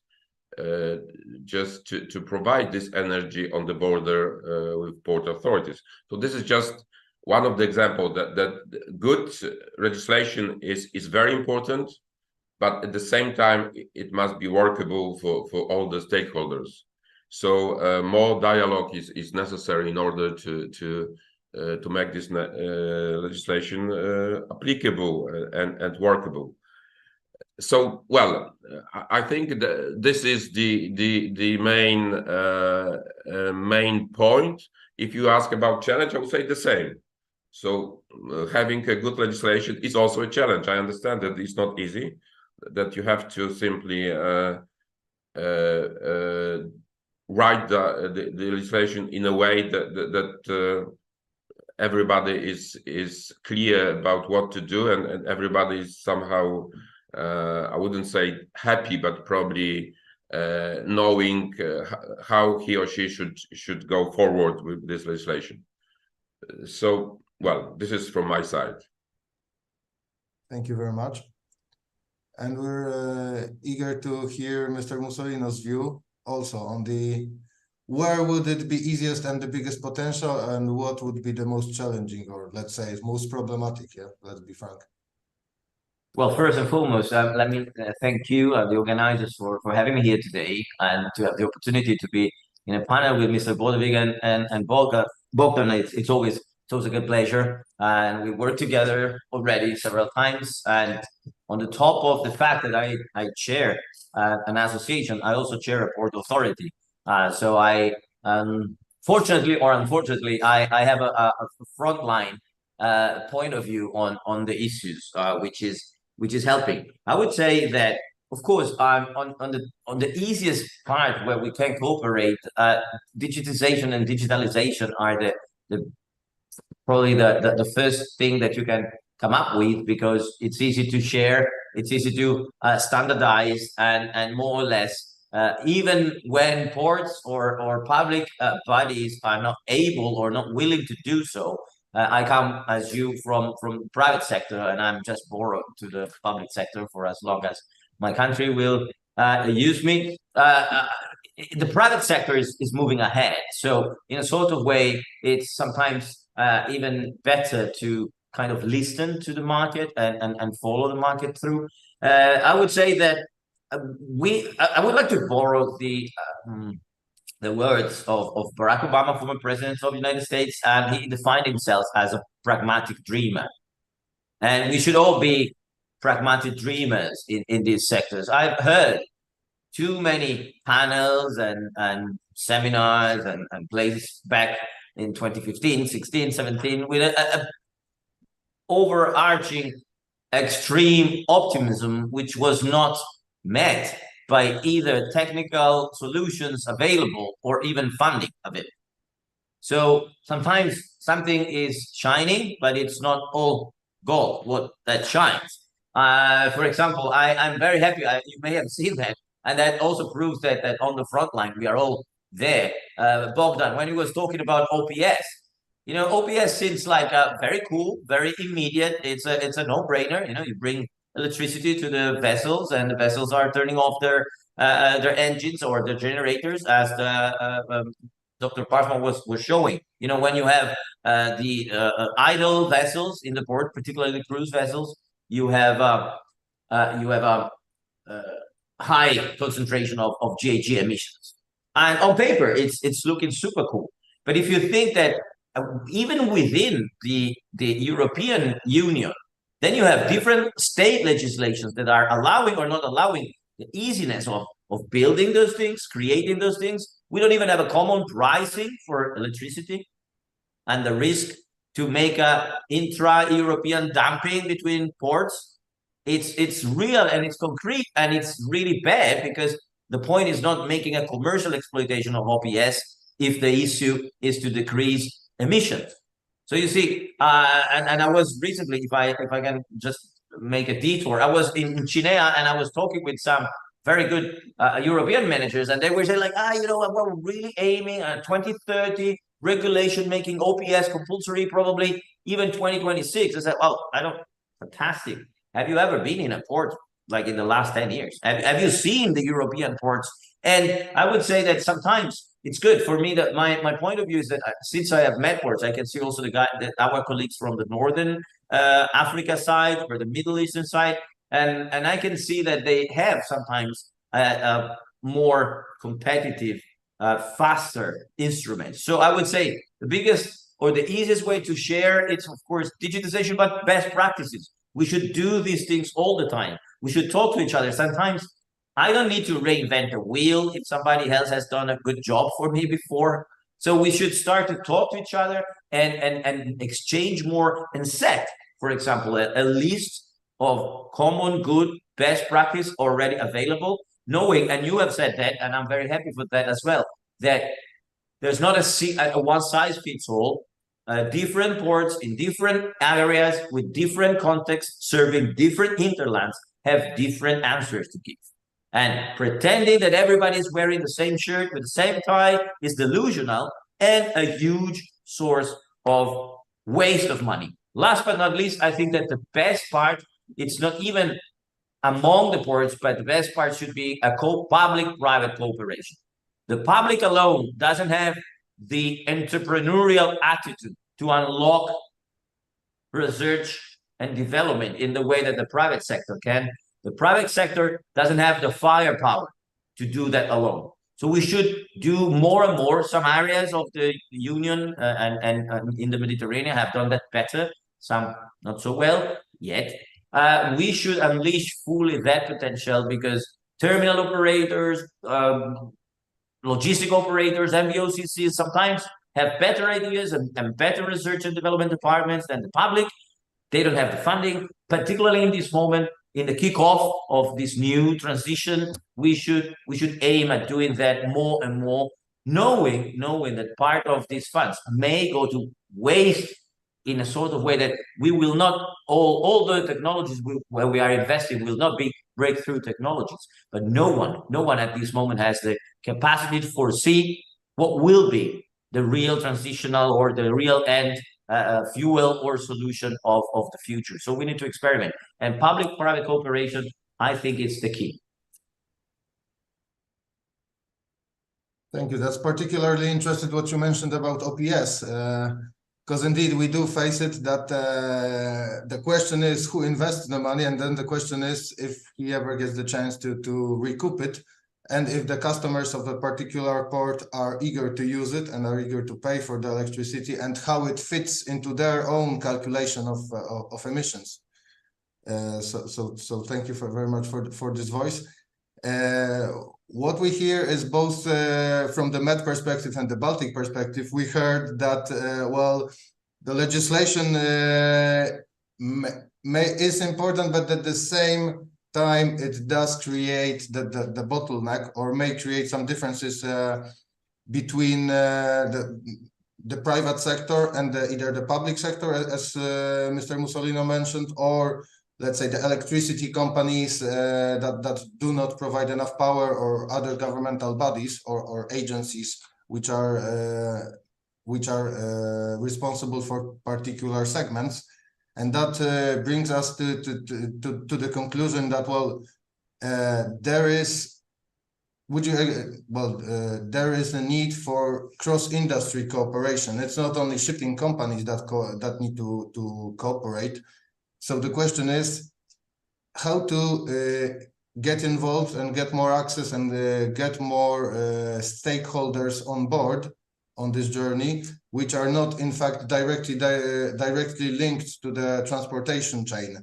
just to provide this energy on the border with port authorities? So this is just one of the examples that good legislation is very important, but at the same time, it must be workable for all the stakeholders. So more dialogue is necessary in order to make this legislation applicable and workable. So, well, I think this is the main point. If you ask about challenge, I would say the same. So having a good legislation is also a challenge. I understand that it's not easy, that you have to simply write the legislation in a way that everybody is clear about what to do, and everybody is somehow, I wouldn't say happy, but probably knowing how he or she should go forward with this legislation. So, well, this is from my side. Thank you very much. And we're eager to hear Mr. Mussolino's view also on the where would it be easiest and the biggest potential, and what would be the most challenging, or let's say most problematic? Yeah, let's be frank. Well, first and foremost, let me thank you, the organizers, for having me here today and to have the opportunity to be in a panel with Mr. Bodevig and Bogdan. It's always a good pleasure. And we worked together already several times. And on the top of the fact that I chair an association, I also chair a port authority. So I, fortunately or unfortunately, I have a frontline point of view on the issues, which is helping. I would say that, of course, on the easiest part where we can cooperate, digitization and digitalization are probably the first thing that you can come up with, because it's easy to share, it's easy to standardize, and more or less, even when ports or public bodies are not able or not willing to do so. I come as you from the private sector, and I'm just borrowed to the public sector for as long as my country will use me. The private sector is moving ahead. So in a sort of way, it's sometimes even better to kind of listen to the market and follow the market through. I would say that I would like to borrow the words of Barack Obama, former president of the United States, and he defined himself as a pragmatic dreamer. And we should all be pragmatic dreamers in these sectors. I've heard too many panels and seminars and places back in 2015, 16, 17, with a overarching extreme optimism, which was not met by either technical solutions available or even funding available. So sometimes something is shining, but it's not all gold what that shines. For example, I'm very happy, you may have seen that, and that also proves that on the front line, we are all there. Bogdan, when he was talking about OPS, you know, OPS seems like very cool, very immediate. It's a no-brainer. You know, you bring electricity to the vessels, and the vessels are turning off their engines or their generators, as Dr. Parfman was showing. You know, when you have the idle vessels in the port, particularly cruise vessels, you have a high concentration of GHG emissions, and on paper it's looking super cool. But if you think that even within the European Union, then you have different state legislations that are allowing or not allowing the easiness of building those things, creating those things. We don't even have a common pricing for electricity, and the risk to make a intra-European dumping between ports, it's real and it's concrete, and it's really bad, because the point is not making a commercial exploitation of OPS if the issue is to decrease emissions. So you see, and I was recently, if I can just make a detour, I was in Chile, and I was talking with some very good European managers, and they were saying like, you know, we're really aiming at 2030 regulation, making OPS compulsory, probably even 2026. I said, oh, fantastic. Have you ever been in a port like in the last 10 years? Have you seen the European ports? And I would say that sometimes it's good for me that my point of view is that since I have met ports, I can see also our colleagues from the Northern Africa side or the Middle Eastern side, and I can see that they have sometimes more competitive, faster instruments. So I would say the biggest or the easiest way to share, it's of course digitization, but best practices. We should do these things all the time. We should talk to each other. Sometimes I don't need to reinvent the wheel if somebody else has done a good job for me before. So we should start to talk to each other and exchange more, and set, for example, a list of common good best practice already available, knowing, and you have said that, and I'm very happy for that as well, that there's not a one size fits all. Different ports in different areas with different contexts, serving different hinterlands, have different answers to give. And pretending that everybody is wearing the same shirt with the same tie is delusional and a huge source of waste of money. Last but not least, I think that the best part, it's not even among the ports, but the best part should be a public-private cooperation. The public alone doesn't have the entrepreneurial attitude to unlock research and development in the way that the private sector can. The private sector doesn't have the firepower to do that alone. So we should do more and more. Some areas of the Union and in the Mediterranean have done that better, some not so well yet. We should unleash fully that potential, because terminal operators, logistic operators, MBOCCs sometimes have better ideas and better research and development departments than the public. They don't have the funding, particularly in this moment, in the kickoff of this new transition. We should aim at doing that more and more, knowing that part of these funds may go to waste in a sort of way that we will not, all the technologies where we are investing will not be breakthrough technologies. But no one at this moment has the capacity to foresee what will be the real transitional or the real end fuel or solution of the future. So we need to experiment. And public-private cooperation, I think, is the key. Thank you. That's particularly interesting what you mentioned about OPS, because indeed we do face it that the question is who invests the money, and then the question is if he ever gets the chance to recoup it, and if the customers of a particular port are eager to use it and are eager to pay for the electricity, and how it fits into their own calculation of emissions. So thank you very much for this voice. What we hear is both from the Med perspective and the Baltic perspective. We heard that well, the legislation is important, but at the same time it does create the bottleneck, or may create some differences between the private sector and either the public sector, as Mr. Mussolino mentioned, or let's say the electricity companies that do not provide enough power, or other governmental bodies or agencies which are responsible for particular segments. And that brings us to the conclusion that, well, there is a need for cross-industry cooperation. It's not only shipping companies that need to cooperate. So the question is how to get involved and get more access and get more stakeholders on board on this journey, which are not in fact directly linked to the transportation chain,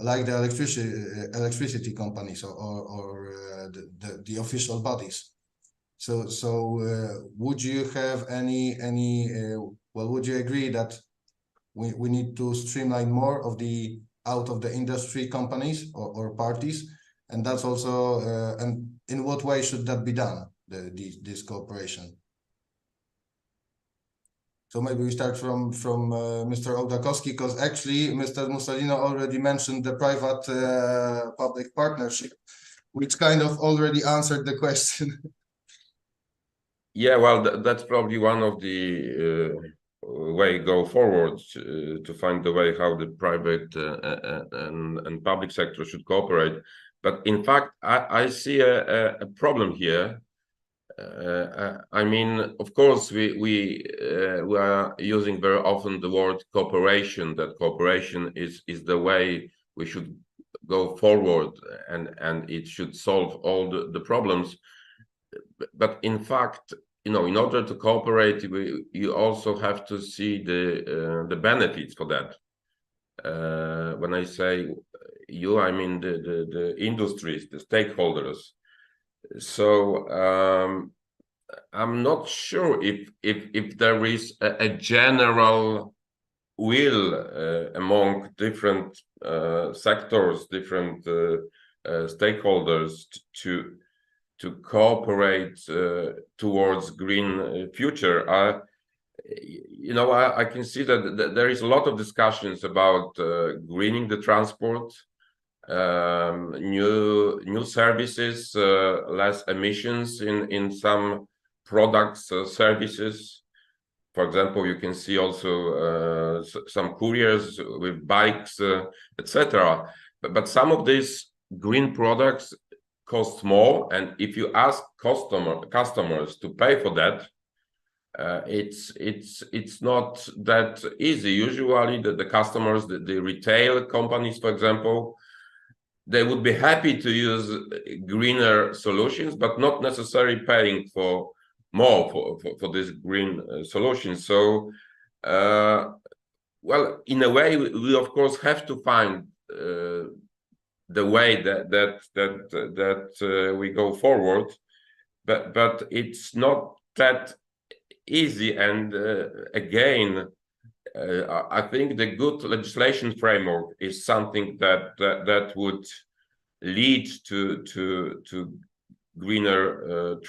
like the electricity companies or the official bodies. So would you have any would you agree that we need to streamline more of the out of the industry companies or parties, and that's also and in what way should that be done, this cooperation? So maybe we start from Mr. Ołdakowski, because actually Mr. Mussolino already mentioned the private public partnership, which kind of already answered the question. Yeah, well, that's probably one of the way go forward to find the way how the private and public sector should cooperate. But in fact, I see a problem here. I mean, of course, we are using very often the word cooperation. That cooperation is the way we should go forward, and it should solve all the problems. But in fact, you know, in order to cooperate, you also have to see the benefits for that. When I say you, I mean the industries, the stakeholders. So I'm not sure if there is a general will among different sectors, different stakeholders to cooperate towards green future. You know, I can see that there is a lot of discussions about greening the transport, new services, less emissions in some products, services. For example, you can see also some couriers with bikes, etc. But some of these green products costs more, and if you ask customers to pay for that, it's not that easy. Usually the customers, the retail companies, for example, they would be happy to use greener solutions, but not necessarily paying for more for this green solution. So well, in a way, we of course have to find the way that we go forward, but it's not that easy. And again, I think the good legislation framework is something that would lead to greener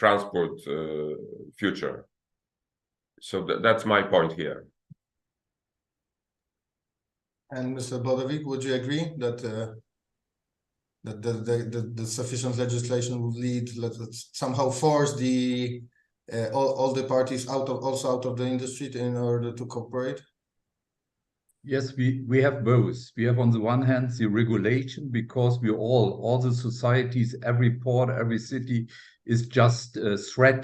transport future. So that's my point here. And Mr. Bodovik, would you agree that the sufficient legislation would lead, let's somehow force the all the parties out of the industry in order to cooperate? Yes, we have both. We have on the one hand the regulation, because we all the societies, every port, every city is just a threat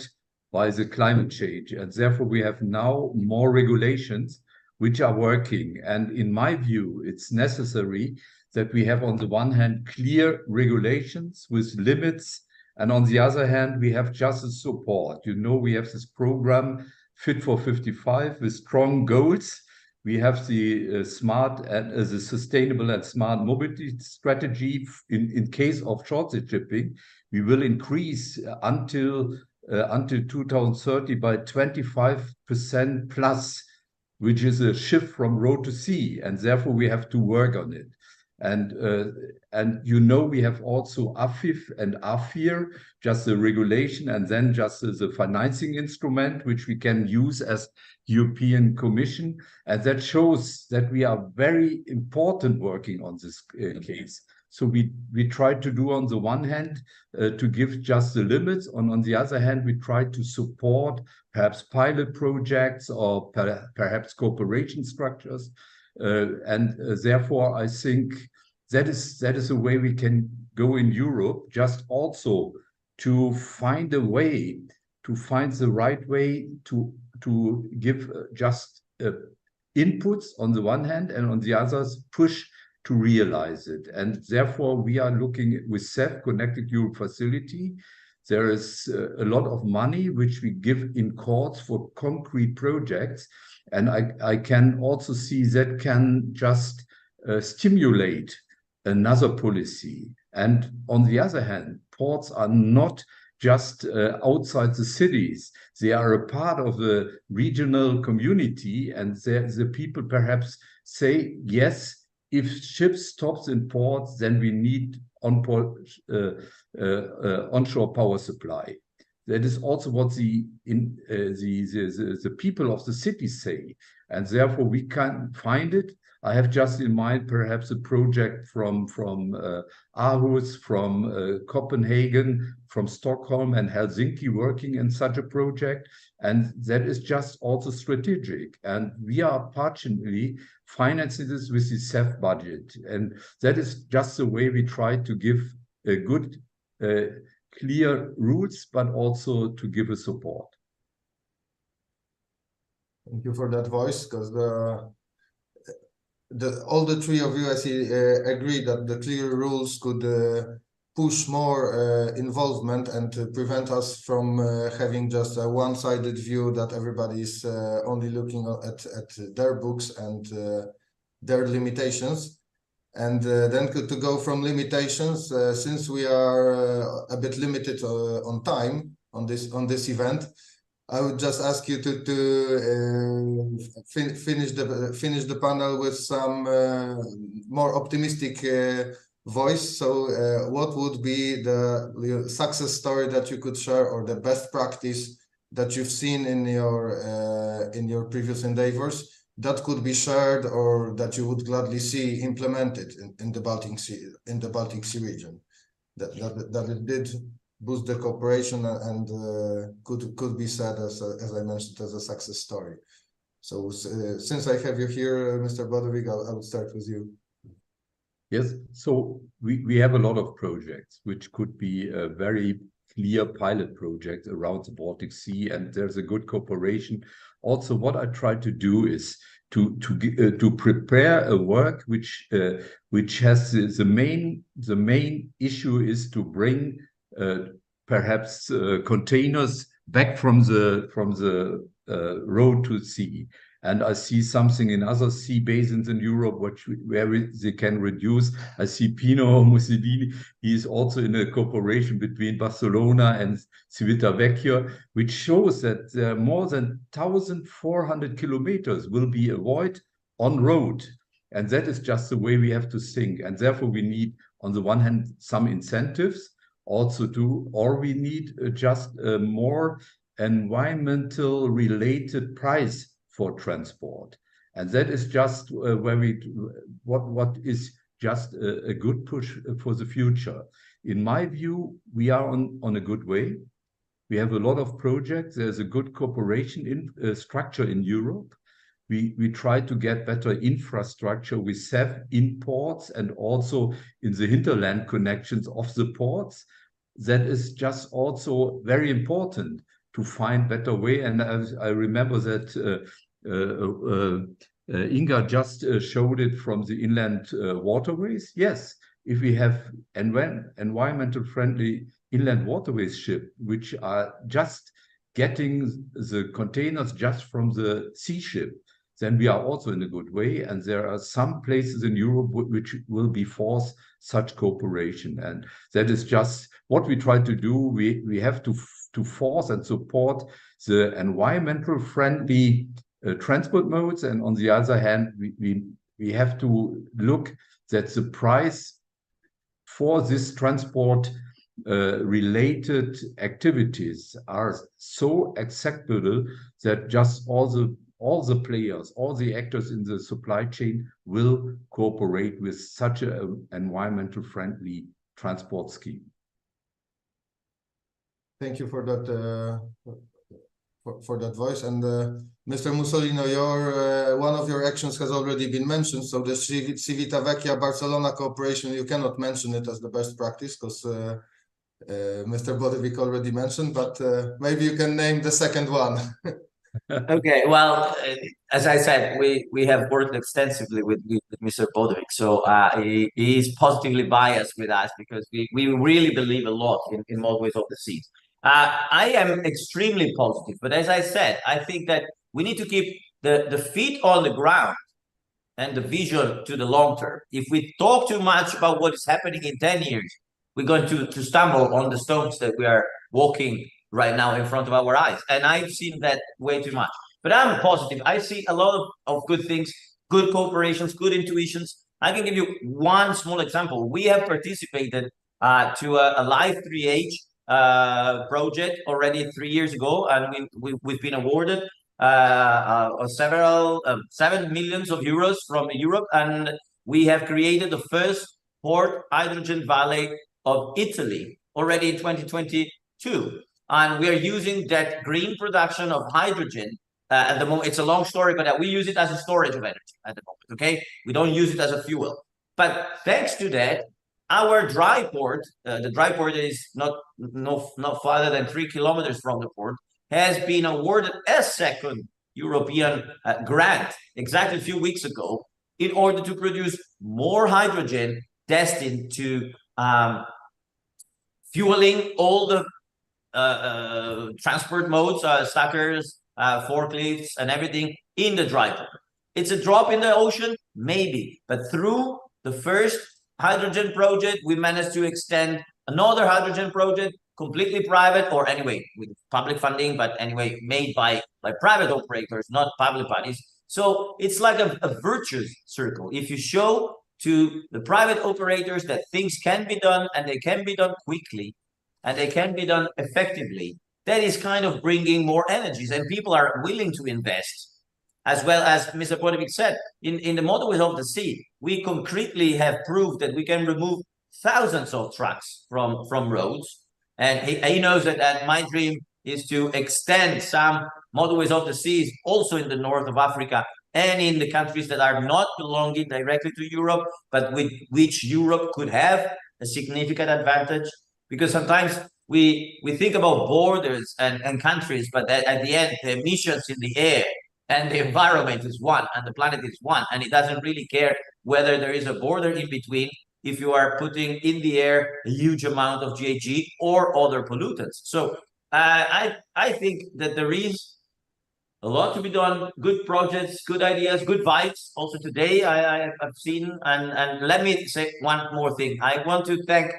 by the climate change, and therefore we have now more regulations which are working. And in my view, it's necessary that we have on the one hand clear regulations with limits, and on the other hand we have just a support. You know, we have this program Fit for 55 with strong goals. We have the smart and the sustainable and smart mobility strategy. In case of short-sea shipping, we will increase until 2030 by 25% plus, which is a shift from road to sea, and therefore we have to work on it. And you know, we have also AFIF and AFIR, just the regulation, and then just the financing instrument, which we can use as European Commission. And that shows that we are very important working on this case. So we try to do on the one hand to give just the limits, on the other hand we try to support perhaps pilot projects or perhaps cooperation structures, and therefore I think that is a way we can go in Europe, just also to find a way, to find the right way to give just inputs on the one hand, and on the others push to realize it. And therefore we are looking with CEF, Connected Europe Facility. There is a lot of money which we give in courts for concrete projects, and I can also see that can just stimulate another policy. And on the other hand, ports are not just outside the cities. They are a part of the regional community, and the people perhaps say, yes, if ships stops in ports, then we need onshore power supply. That is also what the people of the city say, and therefore we can find it. I have just in mind perhaps a project from Aarhus, from Copenhagen, from Stockholm and Helsinki working in such a project, and that is just also strategic. And we are partially financing this with the CEF budget, and that is just the way we try to give a good, clear rules, but also to give a support. Thank you for that voice, because all the three of you, I see, agree that the clear rules could push more involvement and to prevent us from having just a one-sided view that everybody is only looking at their books and their limitations. And then to go from limitations, since we are a bit limited on time on this event, I would just ask you to finish the panel with some more optimistic voice. So what would be the success story that you could share, or the best practice that you've seen in your previous endeavors that could be shared, or that you would gladly see implemented in the Baltic Sea region, that it did boost the cooperation and could be said as I mentioned, as a success story. So since I have you here, Mr. Bodovik, I will start with you. Yes, so we have a lot of projects which could be a very clear pilot project around the Baltic Sea, and there's a good cooperation. Also, what I try to do is to prepare a work which has the main issue is to bring perhaps containers back from the road to sea. And I see something in other sea basins in Europe where they can reduce. I see Pino Mussolini. He is also in a cooperation between Barcelona and Civitavecchia, which shows that there are more than 1,400 kilometers will be avoided on road. And that is just the way we have to think. And therefore, we need, on the one hand, some incentives also or we need just a more environmental related price for transport. And that is just what is just a good push for the future. In my view, we are on a good way. We have a lot of projects. There's a good cooperation structure in Europe. We try to get better infrastructure with SEF in ports and also in the hinterland connections of the ports. That is just also very important to find better way. And I remember that Inga just showed it from the inland waterways. Yes, if we have environmental friendly inland waterways ship, which are just getting the containers just from the sea ship, then we are also in a good way. And there are some places in Europe which will be forced such cooperation. And that is just what we try to do. We have to force and support the environmental friendly transport modes, and on the other hand, we have to look that the price for this transport related activities are so acceptable that just all the players, all the actors in the supply chain will cooperate with such an environmental friendly transport scheme. Thank you for that. For that voice. And Mr. Mussolino, one of your actions has already been mentioned. So the Civitavecchia Barcelona cooperation, you cannot mention it as the best practice because Mr. Bodevic already mentioned, but maybe you can name the second one. Okay, well, as I said, we have worked extensively with Mr. Bodevic, so he is positively biased with us because we really believe a lot in motorways of the seas. I am extremely positive, but as I said, I think that we need to keep the feet on the ground and the vision to the long term. If we talk too much about what is happening in 10 years, we're going to stumble on the stones that we are walking right now in front of our eyes. And I've seen that way too much. But I'm positive. I see a lot of good things, good cooperations, good intuitions. I can give you one small example. We have participated to a Live 3H project already 3 years ago, and we've been awarded 7 million euros from Europe, and we have created the first port hydrogen valley of Italy already in 2022, and we are using that green production of hydrogen at the moment. It's a long story, but we use it as a storage of energy at the moment. Okay, we don't use it as a fuel, but thanks to that, our dry port, the dry port is not farther than 3 kilometers from the port, has been awarded a second European grant exactly a few weeks ago in order to produce more hydrogen destined to fueling all the transport modes, stackers, forklifts, and everything in the dry port. It's a drop in the ocean, maybe, but through the first hydrogen project, we managed to extend another hydrogen project, completely private, or anyway, with public funding, but anyway, made by private operators, not public bodies. So it's like a virtuous circle. If you show to the private operators that things can be done, and they can be done quickly, and they can be done effectively, that is kind of bringing more energies, and people are willing to invest. As well as Mr. Bodevic said, in the motorways of the sea, we concretely have proved that we can remove thousands of trucks from roads. And he knows that my dream is to extend some motorways of the seas also in the north of Africa and in the countries that are not belonging directly to Europe, but with which Europe could have a significant advantage. Because sometimes we think about borders and countries, but at the end, the emissions in the air and the environment is one, and the planet is one, and it doesn't really care whether there is a border in between if you are putting in the air a huge amount of GHG or other pollutants. So I think that there is a lot to be done, good projects, good ideas, good vibes. Also today I've seen, and let me say one more thing. I want to thank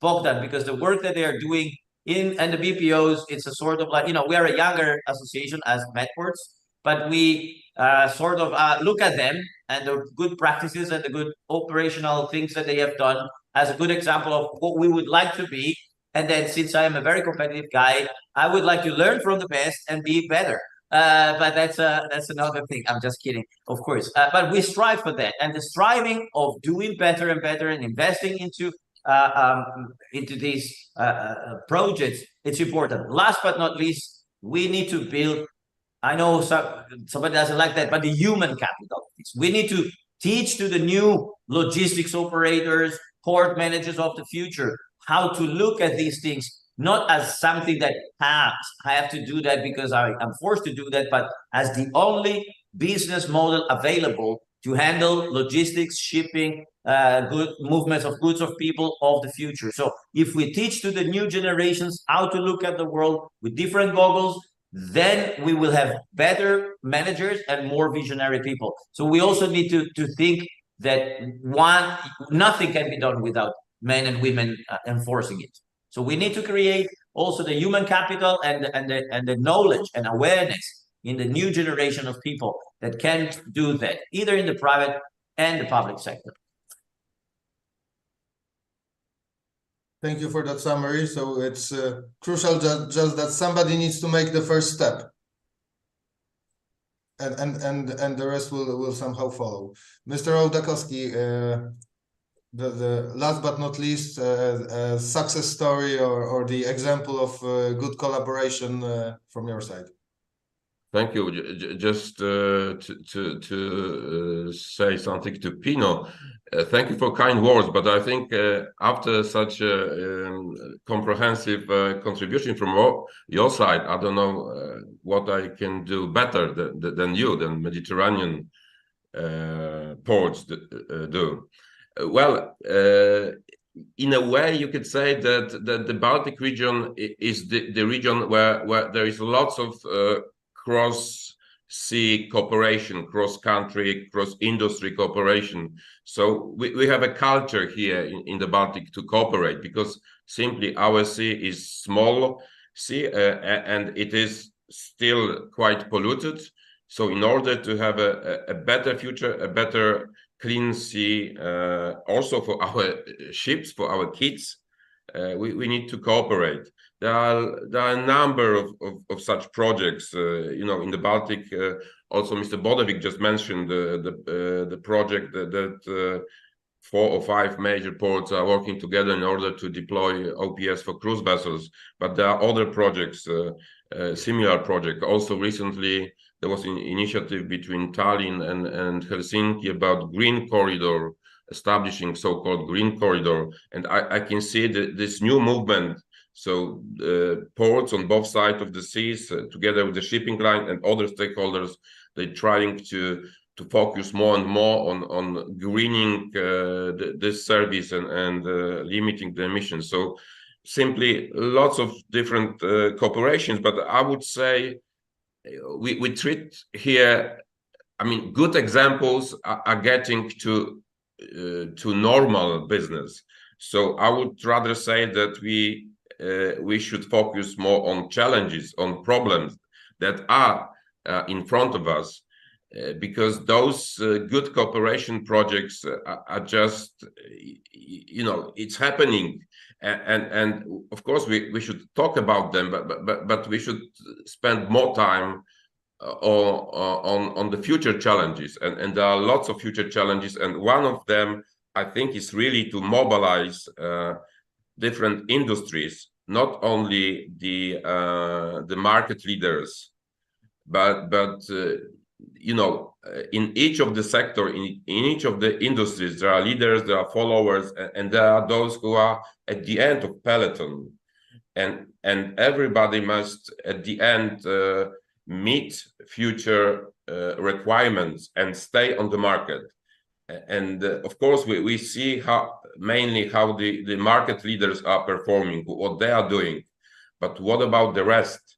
Bogdan, because the work that they are doing and the BPOs, it's a sort of like, we are a younger association as MedPorts, but we sort of look at them and the good practices and the good operational things that they have done as a good example of what we would like to be. And then, since I am a very competitive guy, I would like to learn from the best and be better. But that's another thing. I'm just kidding, of course. But we strive for that, and the striving of doing better and better and investing into these projects, it's important. Last but not least, we need to build. I know somebody doesn't like that, but the human capital. We need to teach to the new logistics operators, port managers of the future, how to look at these things, not as something that I have to do that because I'm forced to do that, but as the only business model available to handle logistics, shipping, good movements of goods of people of the future. So if we teach to the new generations how to look at the world with different goggles, then we will have better managers and more visionary people. So we also need to think that nothing can be done without men and women enforcing it. So we need to create also the human capital and the knowledge and awareness in the new generation of people that can do that, either in the private and the public sector. Thank you for that summary. So it's crucial just that somebody needs to make the first step, and the rest will somehow follow. Mr. Ołdakowski, the last but not least, success story or the example of good collaboration from your side. Thank you. Just to say something to Pino, thank you for kind words, but I think after such a comprehensive contribution from your side, I don't know what I can do better than Mediterranean ports do. Well, in a way, you could say that the Baltic region is the region where there is lots of cross-sea cooperation, cross-country, cross-industry cooperation. So we have a culture here in the Baltic to cooperate, because simply our sea is small sea and it is still quite polluted. So in order to have a better future, a better clean sea, also for our ships, for our kids, we need to cooperate. There are a number of such projects, in the Baltic. Also, Mr. Bodevik just mentioned the project that 4 or 5 major ports are working together in order to deploy OPS for cruise vessels. But there are other projects, similar project. Also, recently there was an initiative between Tallinn and Helsinki about green corridor, establishing so-called green corridor, and I can see this new movement. So ports on both sides of the seas, together with the shipping line and other stakeholders, they're trying to focus more and more on greening this service and limiting the emissions. So simply lots of different cooperations, but I would say we treat here, I mean, good examples are getting to normal business. So I would rather say that we should focus more on challenges, on problems that are in front of us, because those good cooperation projects are just, it's happening, and of course we should talk about them, but we should spend more time on the future challenges, and there are lots of future challenges, and one of them I think is really to mobilize different industries, not only the market leaders, but in each of the sector, in each of the industries, there are leaders, there are followers, and there are those who are at the end of peloton, and everybody must at the end meet future requirements and stay on the market. And of course, we see mainly how the market leaders are performing, what they are doing, but what about the rest?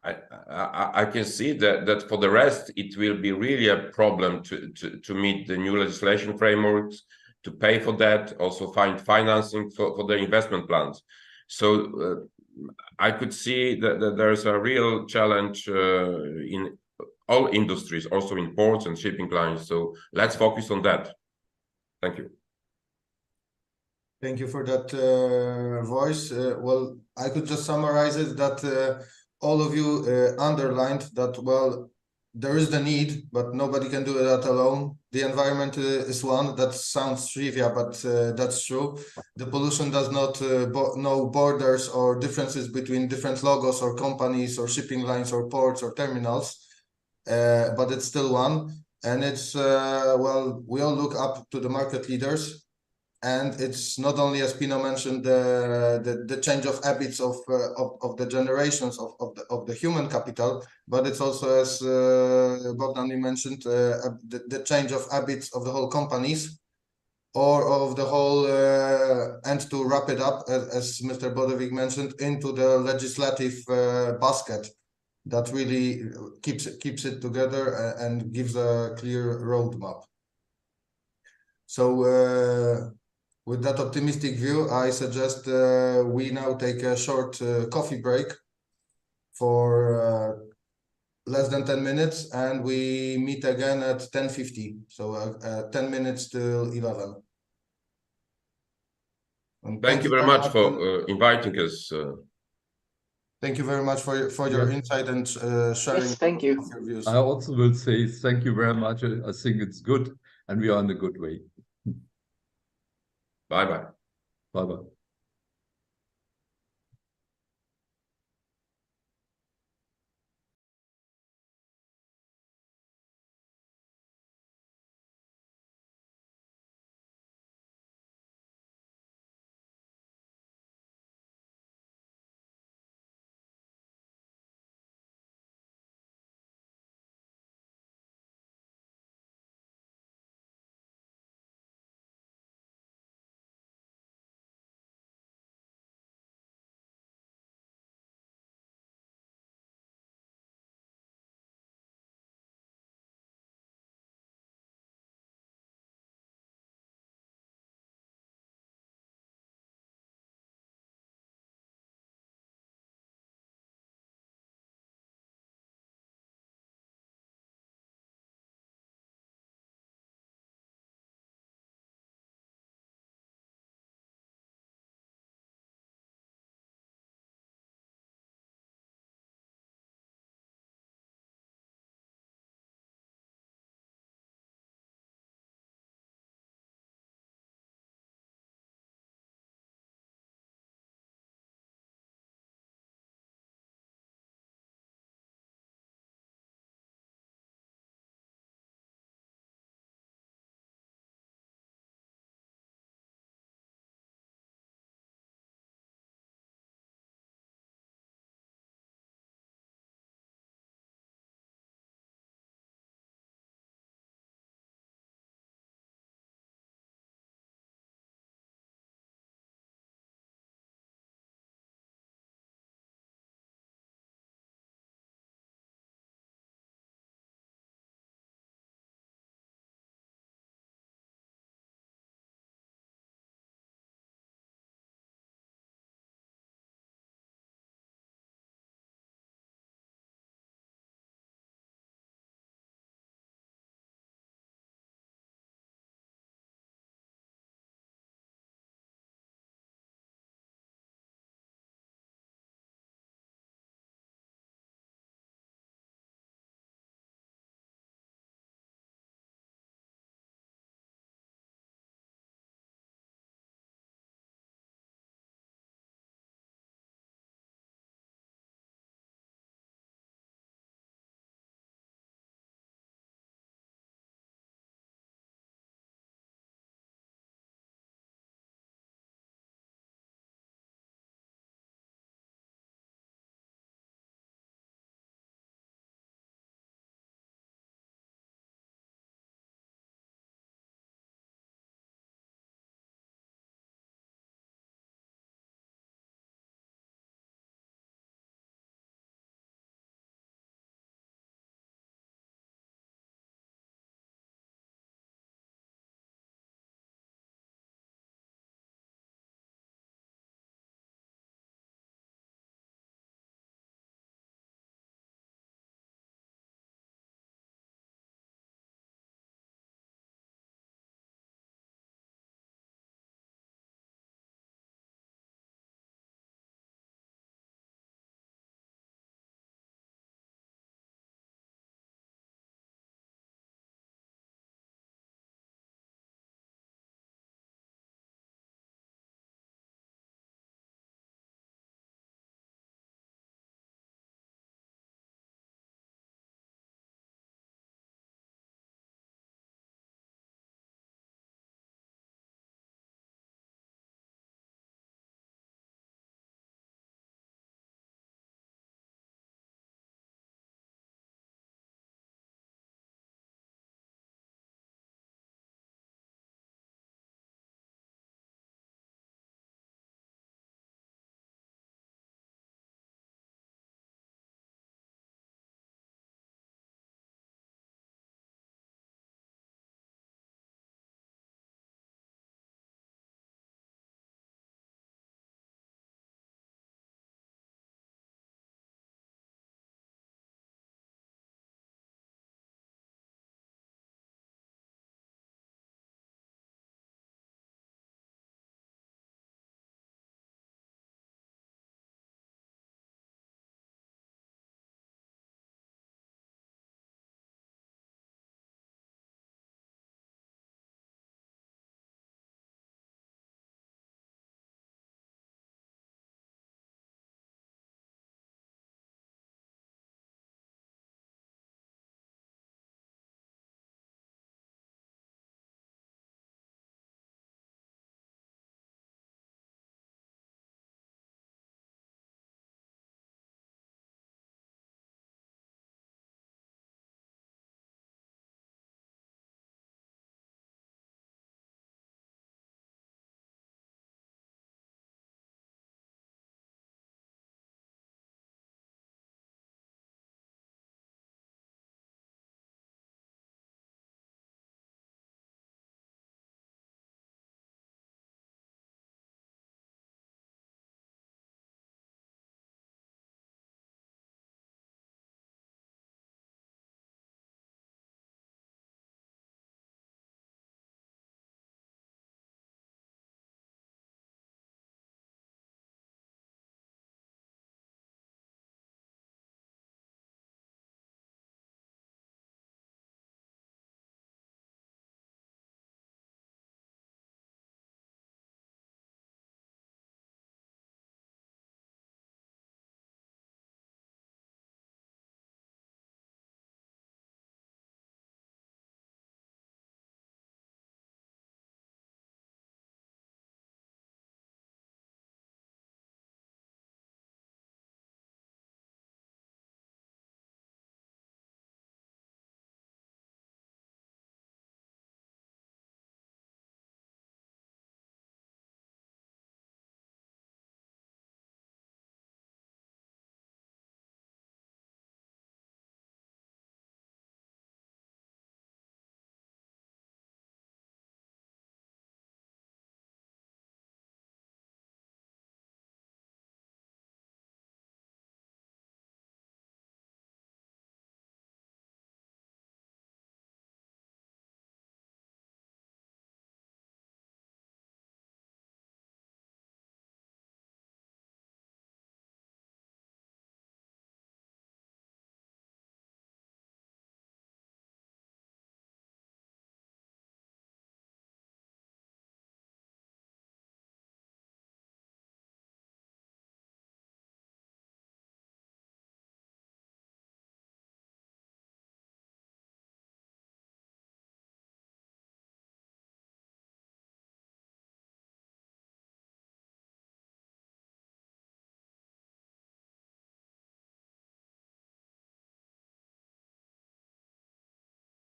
I can see that for the rest, it will be really a problem to meet the new legislation frameworks, to pay for that, also find financing for the investment plans. So I could see that there's a real challenge in all industries, also in ports and shipping lines. So let's focus on that. Thank you. Thank you for that voice. Well, I could just summarize it that all of you underlined that, well, there is the need, but nobody can do that alone. The environment is one. That sounds trivial, but that's true. The pollution does not know borders or differences between different logos or companies or shipping lines or ports or terminals, but it's still one. And it's, well, we all look up to the market leaders. And it's not only, as Pino mentioned, the change of habits of the generations of the human capital, but it's also, as Bogdan mentioned, the change of habits of the whole companies or of the whole, and to wrap it up, as Mr. Bodevik mentioned, into the legislative basket that really keeps it together and gives a clear roadmap. So with that optimistic view, I suggest we now take a short coffee break for less than 10 minutes, and we meet again at 10:50. So 10 minutes till 11. And Thank you very much for inviting us. Thank you very much for your insight and sharing Yes, thank you. of your views. I also will say thank you very much. I think it's good and we are on a good way. Bye-bye. Bye-bye.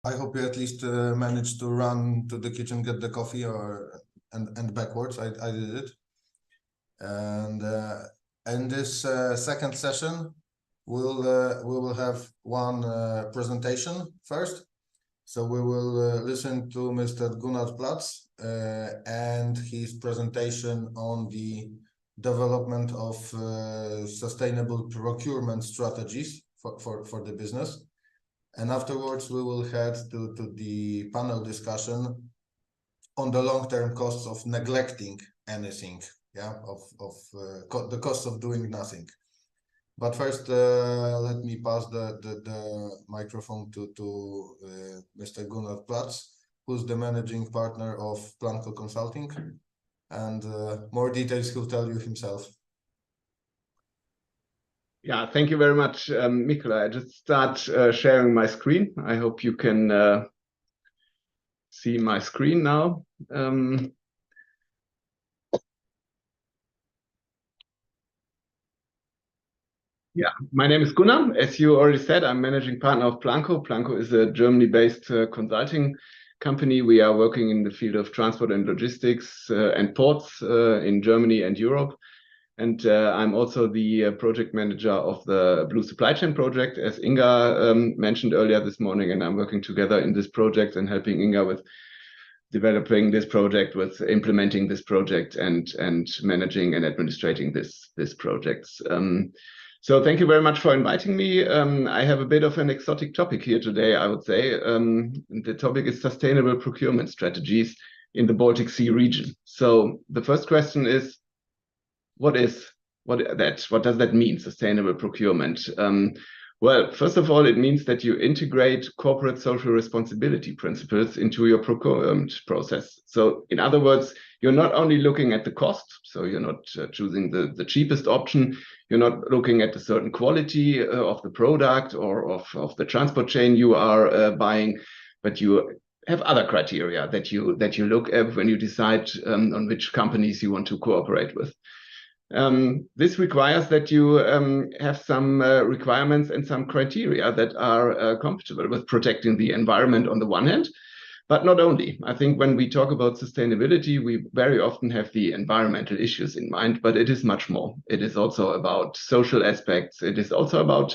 I hope you at least managed to run to the kitchen, get the coffee, and backwards. I did it. And in this second session, we will have one presentation first. So we will listen to Mr. Gunnar Platz and his presentation on the development of sustainable procurement strategies for the business. And afterwards, we will head to the panel discussion on the long-term costs of neglecting anything, the cost of doing nothing. But first, let me pass the microphone to Mr. Gunnar Platz, who's the managing partner of Planko Consulting, and more details he'll tell you himself. Yeah, thank you very much, Mikola. I just start sharing my screen. I hope you can see my screen now. Yeah, my name is Gunnar. As you already said, I'm managing partner of Planko. Planko is a Germany-based consulting company. We are working in the field of transport and logistics and ports in Germany and Europe. And I'm also the project manager of the Blue Supply Chain project, as Inga mentioned earlier this morning. And I'm working together in this project and helping Inga with developing this project, with implementing this project, and managing and administrating this project. So thank you very much for inviting me. I have a bit of an exotic topic here today, I would say. The topic is sustainable procurement strategies in the Baltic Sea region. So the first question is, what does that mean, sustainable procurement? Well, first of all, it means that you integrate corporate social responsibility principles into your procurement process. So in other words, you're not only looking at the cost, so you're not choosing the cheapest option, you're not looking at a certain quality of the product or of the transport chain you are buying, but you have other criteria that you look at when you decide on which companies you want to cooperate with. This requires that you have some requirements and some criteria that are compatible with protecting the environment on the one hand, but not only. I think when we talk about sustainability, we very often have the environmental issues in mind, but it is much more. It is also about social aspects. It is also about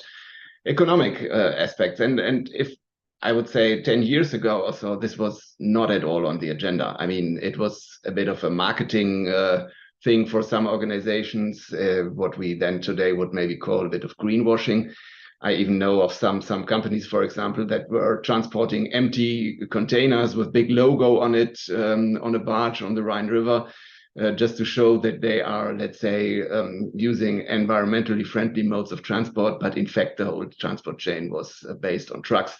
economic aspects. And if I would say 10 years ago or so, this was not at all on the agenda. I mean, it was a bit of a marketing thing for some organizations, what we then today would maybe call a bit of greenwashing. I even know of some companies, for example, that were transporting empty containers with big logo on it on a barge on the Rhine River, just to show that they are, let's say, using environmentally friendly modes of transport. But in fact, the whole transport chain was based on trucks.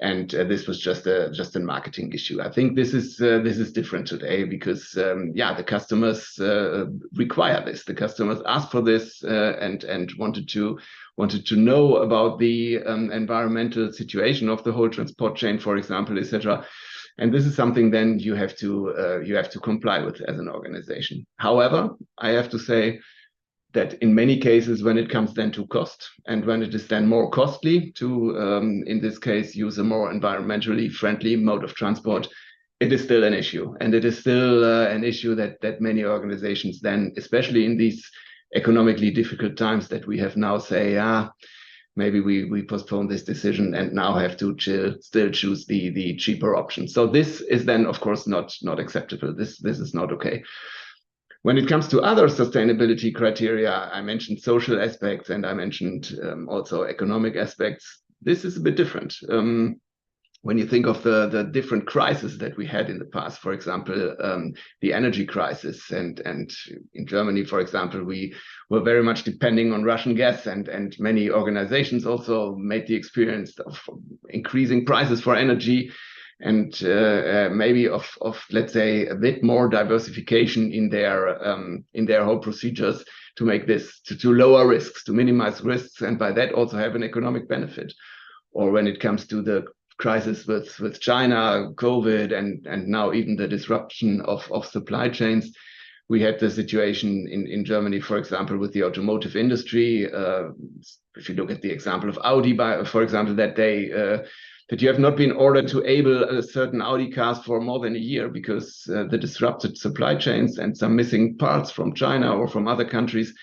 And this was just a marketing issue. I think this is different today because the customers require this. The customers asked for this and wanted to know about the environmental situation of the whole transport chain, for example, etc. And this is something then you have to comply with as an organization. However, I have to say that in many cases, when it comes then to cost, and when it is then more costly to, in this case, use a more environmentally friendly mode of transport, it is still an issue. And it is still an issue that many organizations then, especially in these economically difficult times that we have now, say, maybe we postpone this decision and now have to still choose the cheaper option. So this is then, of course, not acceptable. This is not okay. When it comes to other sustainability criteria, I mentioned social aspects and I mentioned also economic aspects. This is a bit different. When you think of the different crises that we had in the past, for example, the energy crisis, and in Germany, for example, we were very much depending on Russian gas, and many organizations also made the experience of increasing prices for energy, and maybe of let's say a bit more diversification in their whole procedures to make this to lower risks, to minimize risks, and by that also have an economic benefit. Or when it comes to the crisis with China, COVID, and now even the disruption of supply chains, we had the situation in Germany, for example, with the automotive industry. If you look at the example of Audi, for example, that they that you have not been ordered to able a certain Audi cars for more than a year because the disrupted supply chains and some missing parts from China or from other countries.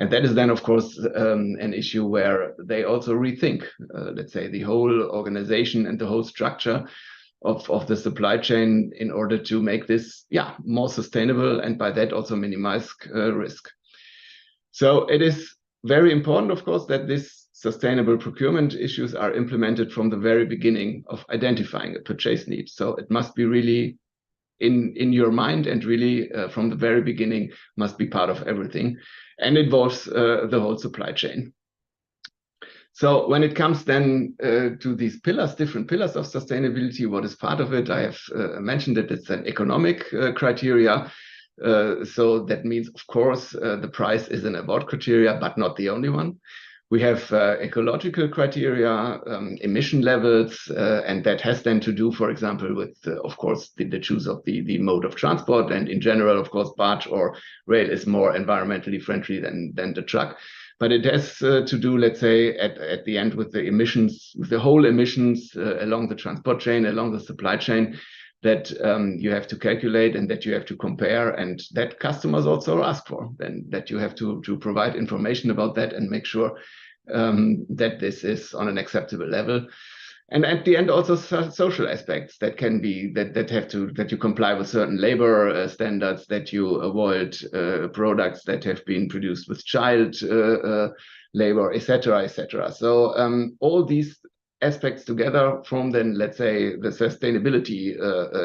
And that is then, of course, an issue where they also rethink, let's say, the whole organization and the whole structure of the supply chain in order to make this, more sustainable, and by that also minimize risk. So it is very important, of course, that this sustainable procurement issues are implemented from the very beginning of identifying a purchase need. So it must be really in your mind, and really from the very beginning must be part of everything, and involves the whole supply chain. So when it comes then to these pillars, different pillars of sustainability, what is part of it? I have mentioned that it's an economic criteria. So that means, of course, the price is an award criteria, but not the only one. We have ecological criteria, emission levels, and that has then to do, for example, with, of course, the choose of the mode of transport. And in general, of course, barge or rail is more environmentally friendly than the truck. But it has to do, let's say, at the end with the emissions, with the whole emissions along the transport chain, along the supply chain, that you have to calculate and that you have to compare, and that customers also ask for, then that you have to provide information about that and make sure that this is on an acceptable level. And at the end, also social aspects that can be that you comply with certain labor standards, that you avoid products that have been produced with child labor, etc., etc. So all these aspects together form then, let's say, the sustainability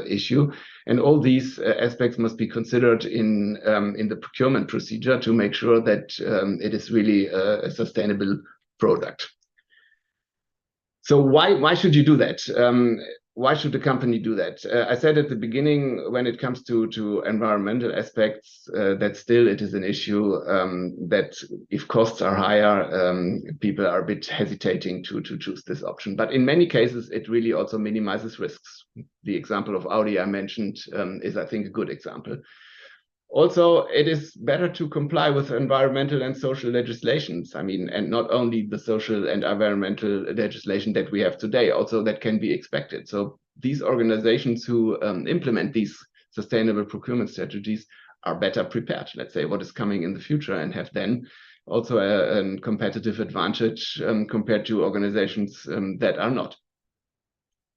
issue, and all these aspects must be considered in the procurement procedure to make sure that it is really a sustainable product. So why should you do that? Why should the company do that? I said at the beginning, when it comes to environmental aspects, that still it is an issue that if costs are higher, people are a bit hesitating to choose this option. But in many cases, it really also minimizes risks. The example of Audi I mentioned is, I think, a good example. Also, it is better to comply with environmental and social legislations. I mean, and not only the social and environmental legislation that we have today, also that can be expected. So these organizations who implement these sustainable procurement strategies are better prepared, let's say, what is coming in the future, and have then also a competitive advantage compared to organizations that are not.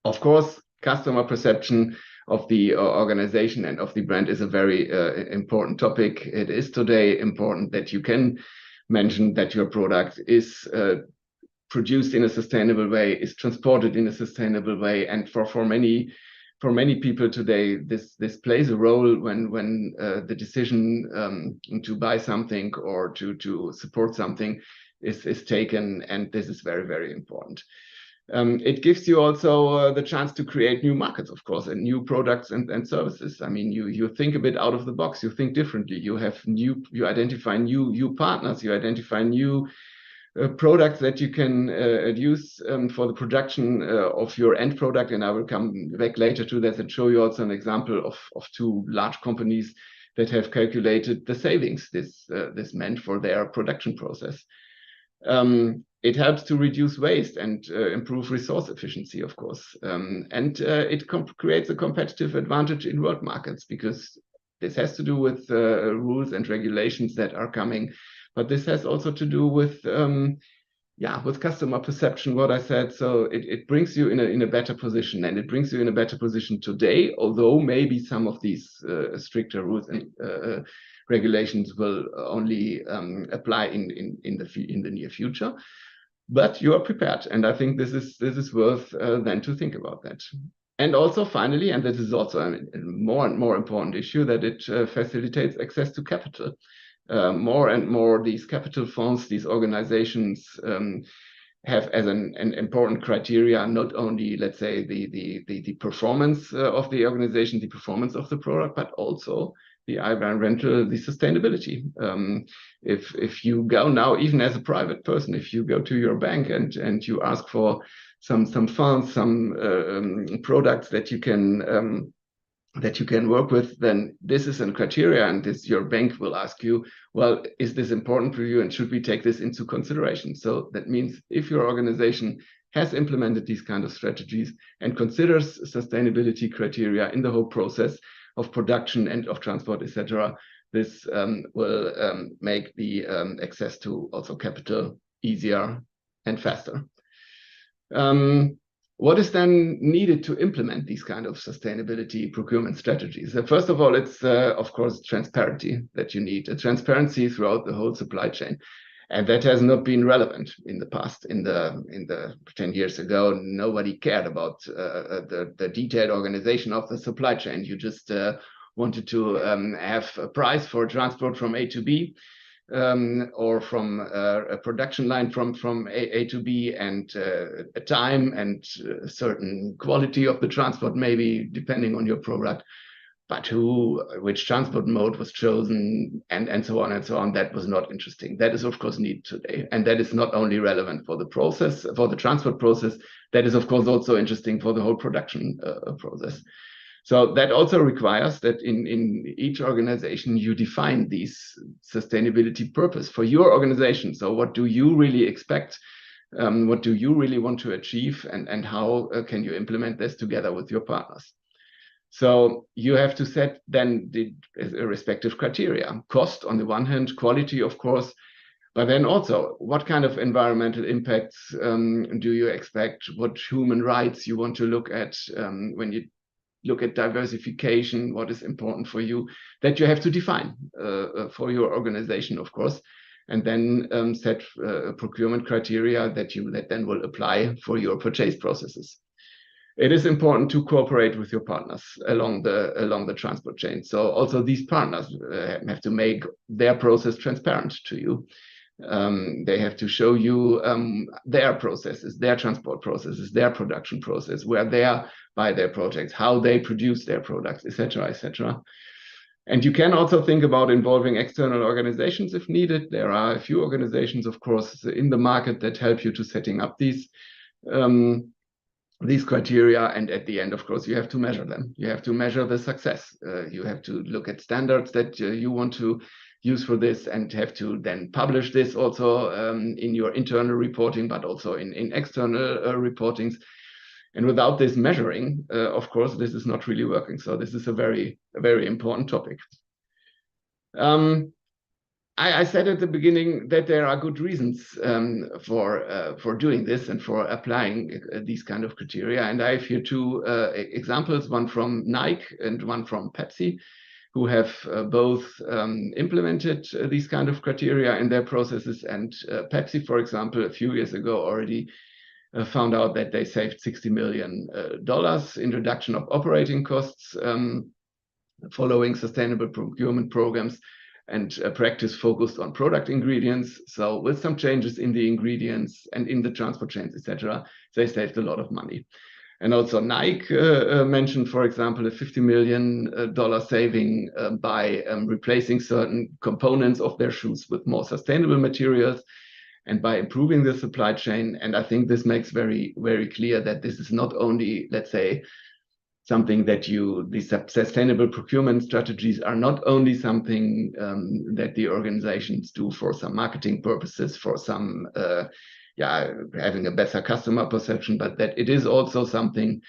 Of course, customer perception of the organization and of the brand is a very important topic. It is today important that you can mention that your product is produced in a sustainable way, is transported in a sustainable way, and for many people today, this plays a role when the decision to buy something or to support something is taken, and this is very, very important. It gives you also the chance to create new markets, of course, and new products and services. I mean, you think a bit out of the box, you think differently, you identify new partners, you identify new products that you can use for the production of your end product. And I will come back later to that and show you also an example of two large companies that have calculated the savings this meant for their production process. It helps to reduce waste and improve resource efficiency, of course. And it creates a competitive advantage in world markets, because this has to do with rules and regulations that are coming. But this has also to do with customer perception, what I said. So it brings you in a better position, and it brings you in a better position today, although maybe some of these stricter rules and regulations will only apply in the near future. But you are prepared, and I think this is worth then to think about that. And also, finally, and this is also a more and more important issue, that it facilitates access to capital. More and more, these capital funds, these organizations have as an important criteria not only, let's say, the performance of the organization, the performance of the product, but also the environmental, the sustainability. If you go now, even as a private person, if you go to your bank and you ask for some funds, some products that you can that you can work with, then this is a criteria, and this your bank will ask you, well, is this important for you and should we take this into consideration? So that means if your organization has implemented these kind of strategies and considers sustainability criteria in the whole process of production and of transport, etc., this will make the access to also capital easier and faster. What is then needed to implement these kind of sustainability procurement strategies? First of all, it's of course transparency that you need, a transparency throughout the whole supply chain, and that has not been relevant in the past. In the 10 years ago, nobody cared about the detailed organization of the supply chain. You just wanted to have a price for transport from A to B, or from a production line from A to B, and a time and a certain quality of the transport, maybe depending on your product, but which transport mode was chosen, and so on and so on. That was not interesting. That is of course needed today, and that is not only relevant for the process, for the transport process, that is of course also interesting for the whole production process. So that also requires that in each organization you define these sustainability purpose for your organization. So what do you really expect? What do you really want to achieve? And how can you implement this together with your partners? So you have to set then the respective criteria. Cost on the one hand, quality of course, but then also what kind of environmental impacts do you expect? What human rights you want to look at when you look at diversification, what is important for you, that you have to define for your organization, of course, and then set procurement criteria that then will apply for your purchase processes. It is important to cooperate with your partners along the transport chain. So also these partners have to make their process transparent to you. They have to show you their processes, their transport processes, their production process, where they are by their projects, how they produce their products, etc., etc. And you can also think about involving external organizations if needed. There are a few organizations, of course, in the market that help you to setting up these criteria. And at the end, of course, you have to measure them. You have to measure the success. You have to look at standards that you want to use for this, and have to then publish this also in your internal reporting, but also in external reportings. And without this measuring, of course, this is not really working. So this is a very important topic. I said at the beginning that there are good reasons for doing this and for applying these kind of criteria. And I have here two examples, one from Nike and one from Pepsi, who have both implemented these kind of criteria in their processes. And Pepsi, for example, a few years ago already found out that they saved $60 million in reduction of operating costs following sustainable procurement programs and a practice focused on product ingredients. So with some changes in the ingredients and in the transport chains, etc., they saved a lot of money. And also Nike mentioned, for example, a $50 million saving by replacing certain components of their shoes with more sustainable materials and by improving the supply chain. And I think this makes very clear that this is not only, let's say, something that these sustainable procurement strategies are not only something that the organizations do for some marketing purposes, for some having a better customer perception, but that it is also something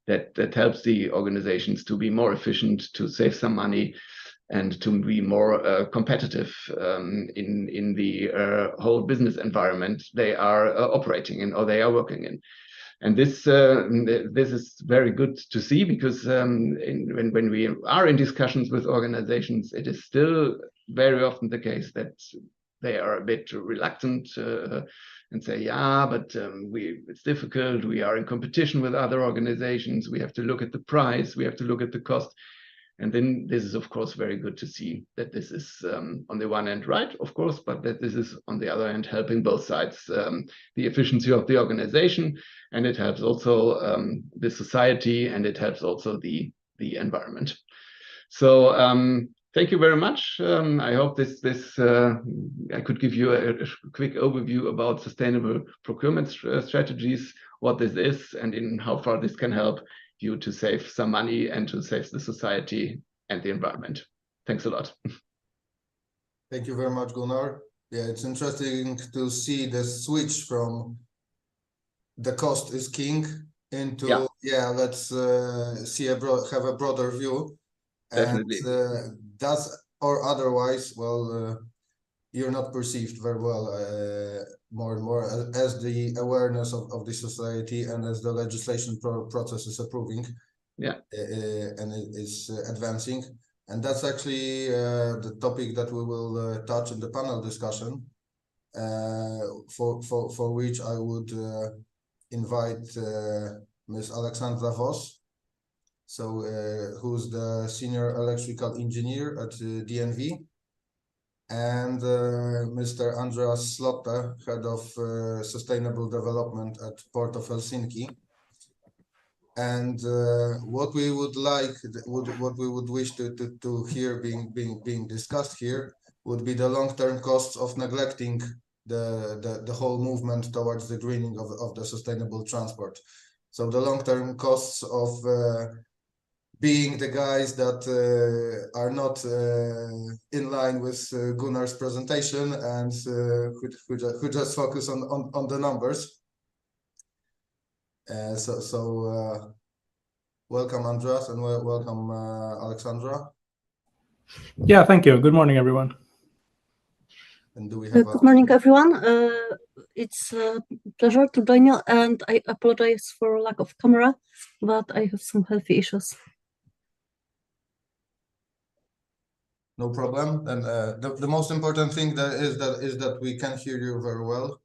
that helps the organizations to be more efficient, to save some money, and to be more competitive in the whole business environment they are operating in or they are working in. And this is very good to see, because when we are in discussions with organizations, it is still very often the case that they are a bit reluctant and say, yeah, but it's difficult. We are in competition with other organizations. We have to look at the price. We have to look at the cost. And then this is, of course, very good to see that this is on the one hand right, of course, but that this is on the other hand helping both sides, the efficiency of the organization, and it helps also the society, and it helps also the environment. So thank you very much. I hope I could give you a quick overview about sustainable procurement strategies, what this is, and in how far this can help you to save some money and to save the society and the environment. Thanks a lot. Thank you very much, Gunnar. Yeah, it's interesting to see the switch from the cost is king into let's have a broader view. Definitely. And that's or otherwise, well, you're not perceived very well more and more as the awareness of the society and as the legislation process is approving. And it is advancing. And that's actually the topic that we will touch in the panel discussion, for which I would invite Ms. Alexandra Vos, who's the senior electrical engineer at DNV, and Mr. Andreas Slotte, head of sustainable development at Port of Helsinki. And what we would like, what we would wish to hear being discussed here would be the long-term costs of neglecting the whole movement towards the greening of the sustainable transport. So the long-term costs of being the guys that are not in line with Gunnar's presentation and who just focus on the numbers. Welcome, Andreas, and welcome, Alexandra. Yeah, thank you. Good morning, everyone. And do we have good morning, everyone. It's a pleasure to join you, and I apologize for lack of camera, but I have some healthy issues. No problem. And the most important thing is that we can hear you very well.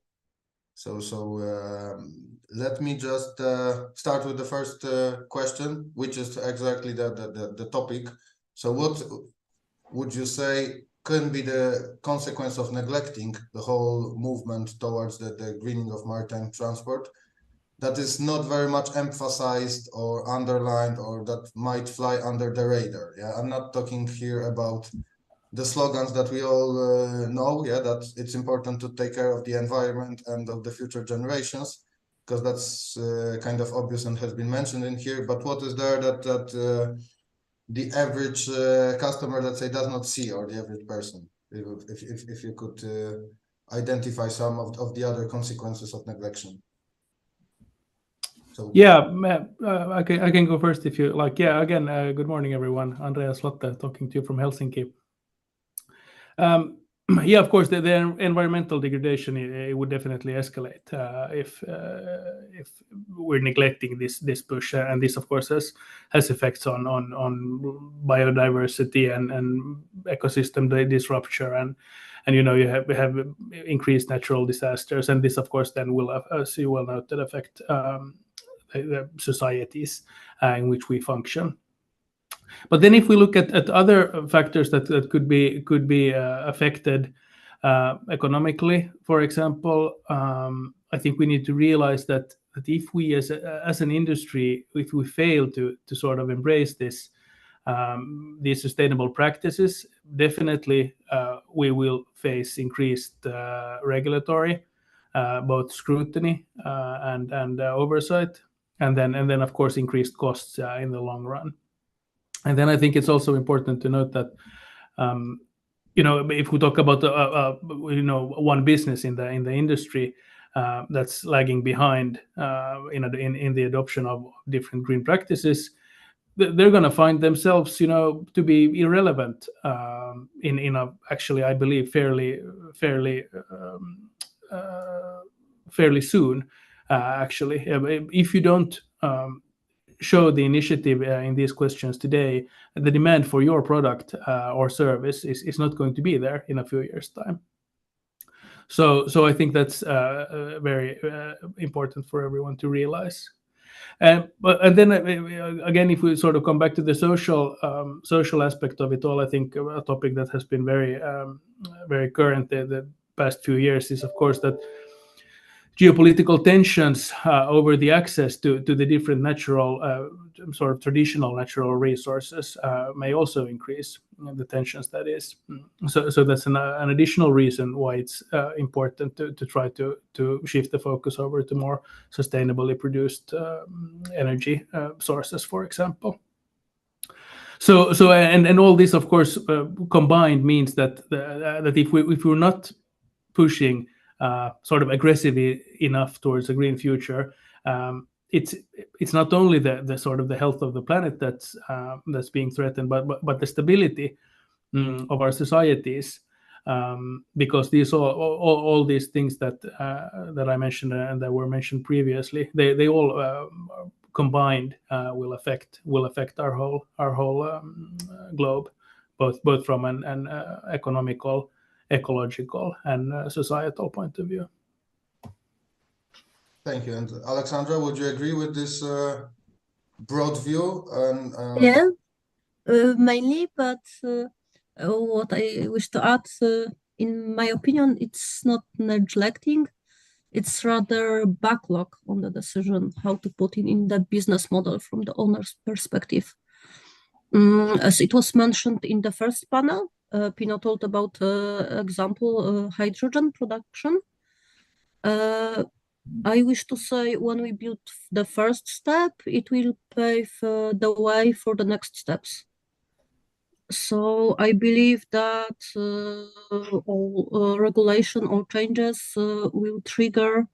So let me just start with the first question, which is exactly the topic. So what would you say can be the consequence of neglecting the whole movement towards the greening of maritime transport that is not very much emphasized or underlined, or that might fly under the radar? Yeah, I'm not talking here about the slogans that we all know, that it's important to take care of the environment and of the future generations, because that's kind of obvious and has been mentioned in here. But what is there that the average customer, let's say, does not see, or the average person? If you could identify some of the other consequences of neglection. So I can go first if you like. Yeah, again, good morning, everyone. Andreas Slotte talking to you from Helsinki. Yeah, of course, the environmental degradation, it would definitely escalate if we're neglecting this push, and this, of course, has effects on biodiversity and ecosystem disruption, and you have increased natural disasters, and this, of course, then will, as you well noted, affect the societies in which we function. But then, if we look at other factors that could be affected economically, for example, I think we need to realize that if we, as an industry, if we fail to sort of embrace these sustainable practices, definitely we will face increased regulatory, both scrutiny and oversight, and then of course increased costs in the long run. And then I think it's also important to note that, if we talk about one business in the industry that's lagging behind in the adoption of different green practices, they're going to find themselves, to be irrelevant in a actually, I believe, fairly soon. Actually, if you don't show the initiative in these questions today, the demand for your product or service is not going to be there in a few years' time. So I think that's very important for everyone to realize. And then again, if we sort of come back to the social aspect of it all, I think a topic that has been very current the past few years is, of course, that geopolitical tensions over the access to the different natural, sort of traditional natural resources may also increase the tensions, that is. So that's an additional reason why it's important to try to shift the focus over to more sustainably produced energy sources, for example. So and all this, of course, combined means that if we're not pushing sort of aggressively enough towards a green future, it's not only the sort of the health of the planet that's being threatened, but the stability of our societies, because these all these things that I mentioned and that were mentioned previously, they all combined will affect our whole globe, both from an economical, ecological, and societal point of view. Thank you. And Alexandra, would you agree with this broad view? Yeah, mainly, but what I wish to add, in my opinion, it's not neglecting, it's rather backlog on the decision how to put in the business model from the owner's perspective. As it was mentioned in the first panel, Pino told about example hydrogen production. I wish to say when we build the first step, it will pave the way for the next steps. So I believe that all regulation or changes will trigger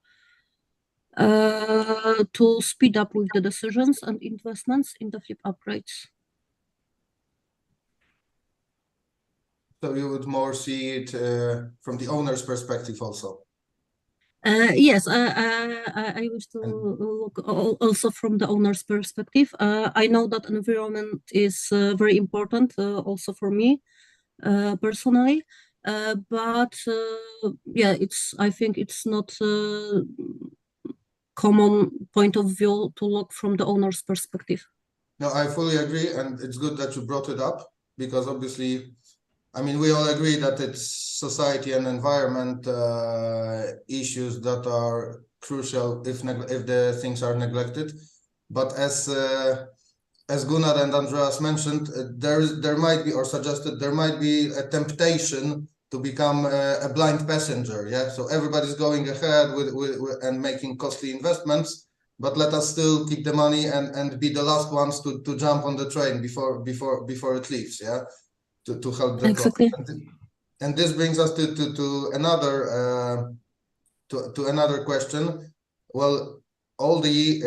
to speed up with the decisions and investments in the flip upgrades. So you would more see it from the owner's perspective also? Yes, I wish to look also from the owner's perspective. I know that environment is very important also for me personally, but yeah, I think it's not common point of view to look from the owner's perspective. No, I fully agree, and it's good that you brought it up, because obviously, I mean, we all agree that it's society and environment issues that are crucial if the things are neglected. But as Gunnar and Andreas mentioned, there might be, or suggested, there might be a temptation to become a blind passenger. Yeah, so everybody's going ahead with and making costly investments, but let us still keep the money and be the last ones to jump on the train before it leaves. Yeah. To help the exactly. And this brings us to another question. Well, all the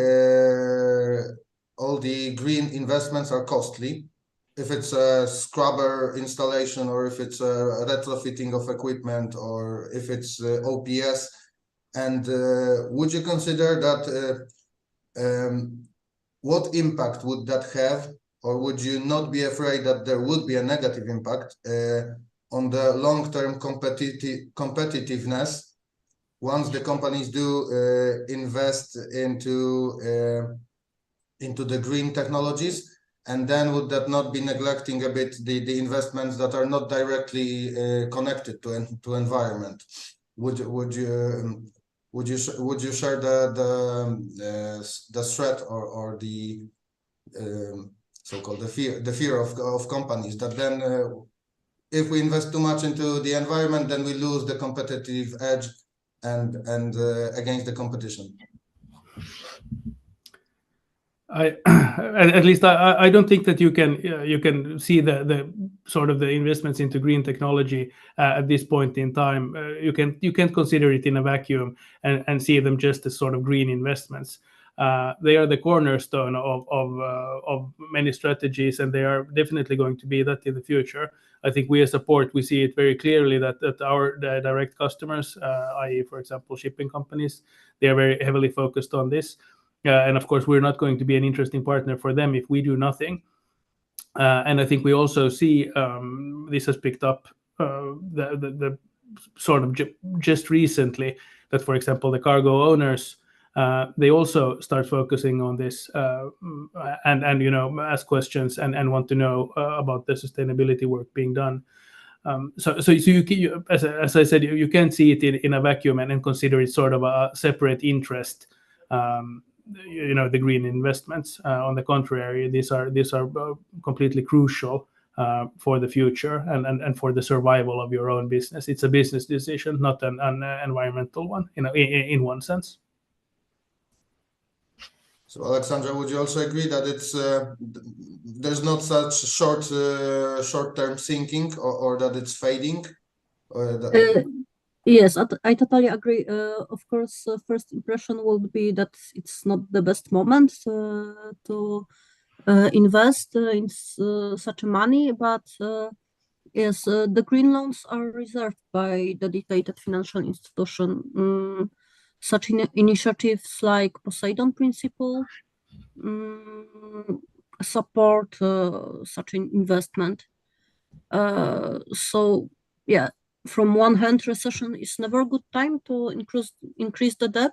green investments are costly. If it's a scrubber installation, or if it's a retrofitting of equipment, or if it's OPS, and would you consider that? What impact would that have? Or would you not be afraid that there would be a negative impact on the long-term competitiveness once the companies do invest into the green technologies? And then would that not be neglecting a bit the investments that are not directly connected to environment? Would you share the threat or the so-called the fear of companies that then if we invest too much into the environment, then we lose the competitive edge and against the competition? At least I don't think that you can see the sort of the investments into green technology at this point in time. You can't consider it in a vacuum and see them just as sort of green investments. They are the cornerstone of many strategies, and they are definitely going to be that in the future. I think we as a port, we see it very clearly that our direct customers, i.e., for example, shipping companies, they are very heavily focused on this. And of course, we're not going to be an interesting partner for them if we do nothing. And I think we also see this has picked up the sort of just recently that, for example, the cargo owners, they also start focusing on this and ask questions and want to know about the sustainability work being done. As I said, you can't see it in a vacuum and consider it sort of a separate interest. The green investments. On the contrary, these are completely crucial for the future and for the survival of your own business. It's a business decision, not an environmental one, in one sense. So, Alexandra, would you also agree that it's there's not such short-term thinking, or that it's fading? Yes, I totally agree. Of course, first impression would be that it's not the best moment to invest in such money, but yes, the green loans are reserved by dedicated financial institution. Such initiatives like Poseidon Principle support such an investment. So, yeah, from one hand, recession is never a good time to increase the debt,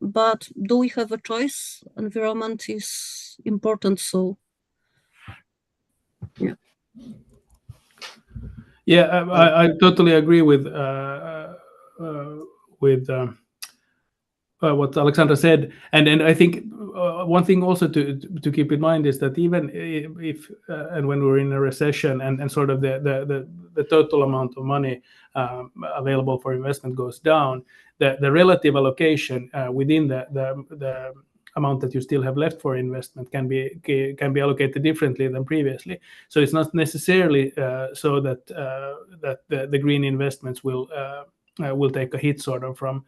but do we have a choice? Environment is important, so yeah. Yeah, I totally agree with what Alexandra said, and I think one thing also to keep in mind is that even if and when we're in a recession and sort of the total amount of money available for investment goes down, the relative allocation within the amount that you still have left for investment can be allocated differently than previously. So it's not necessarily so that the green investments will take a hit sort of from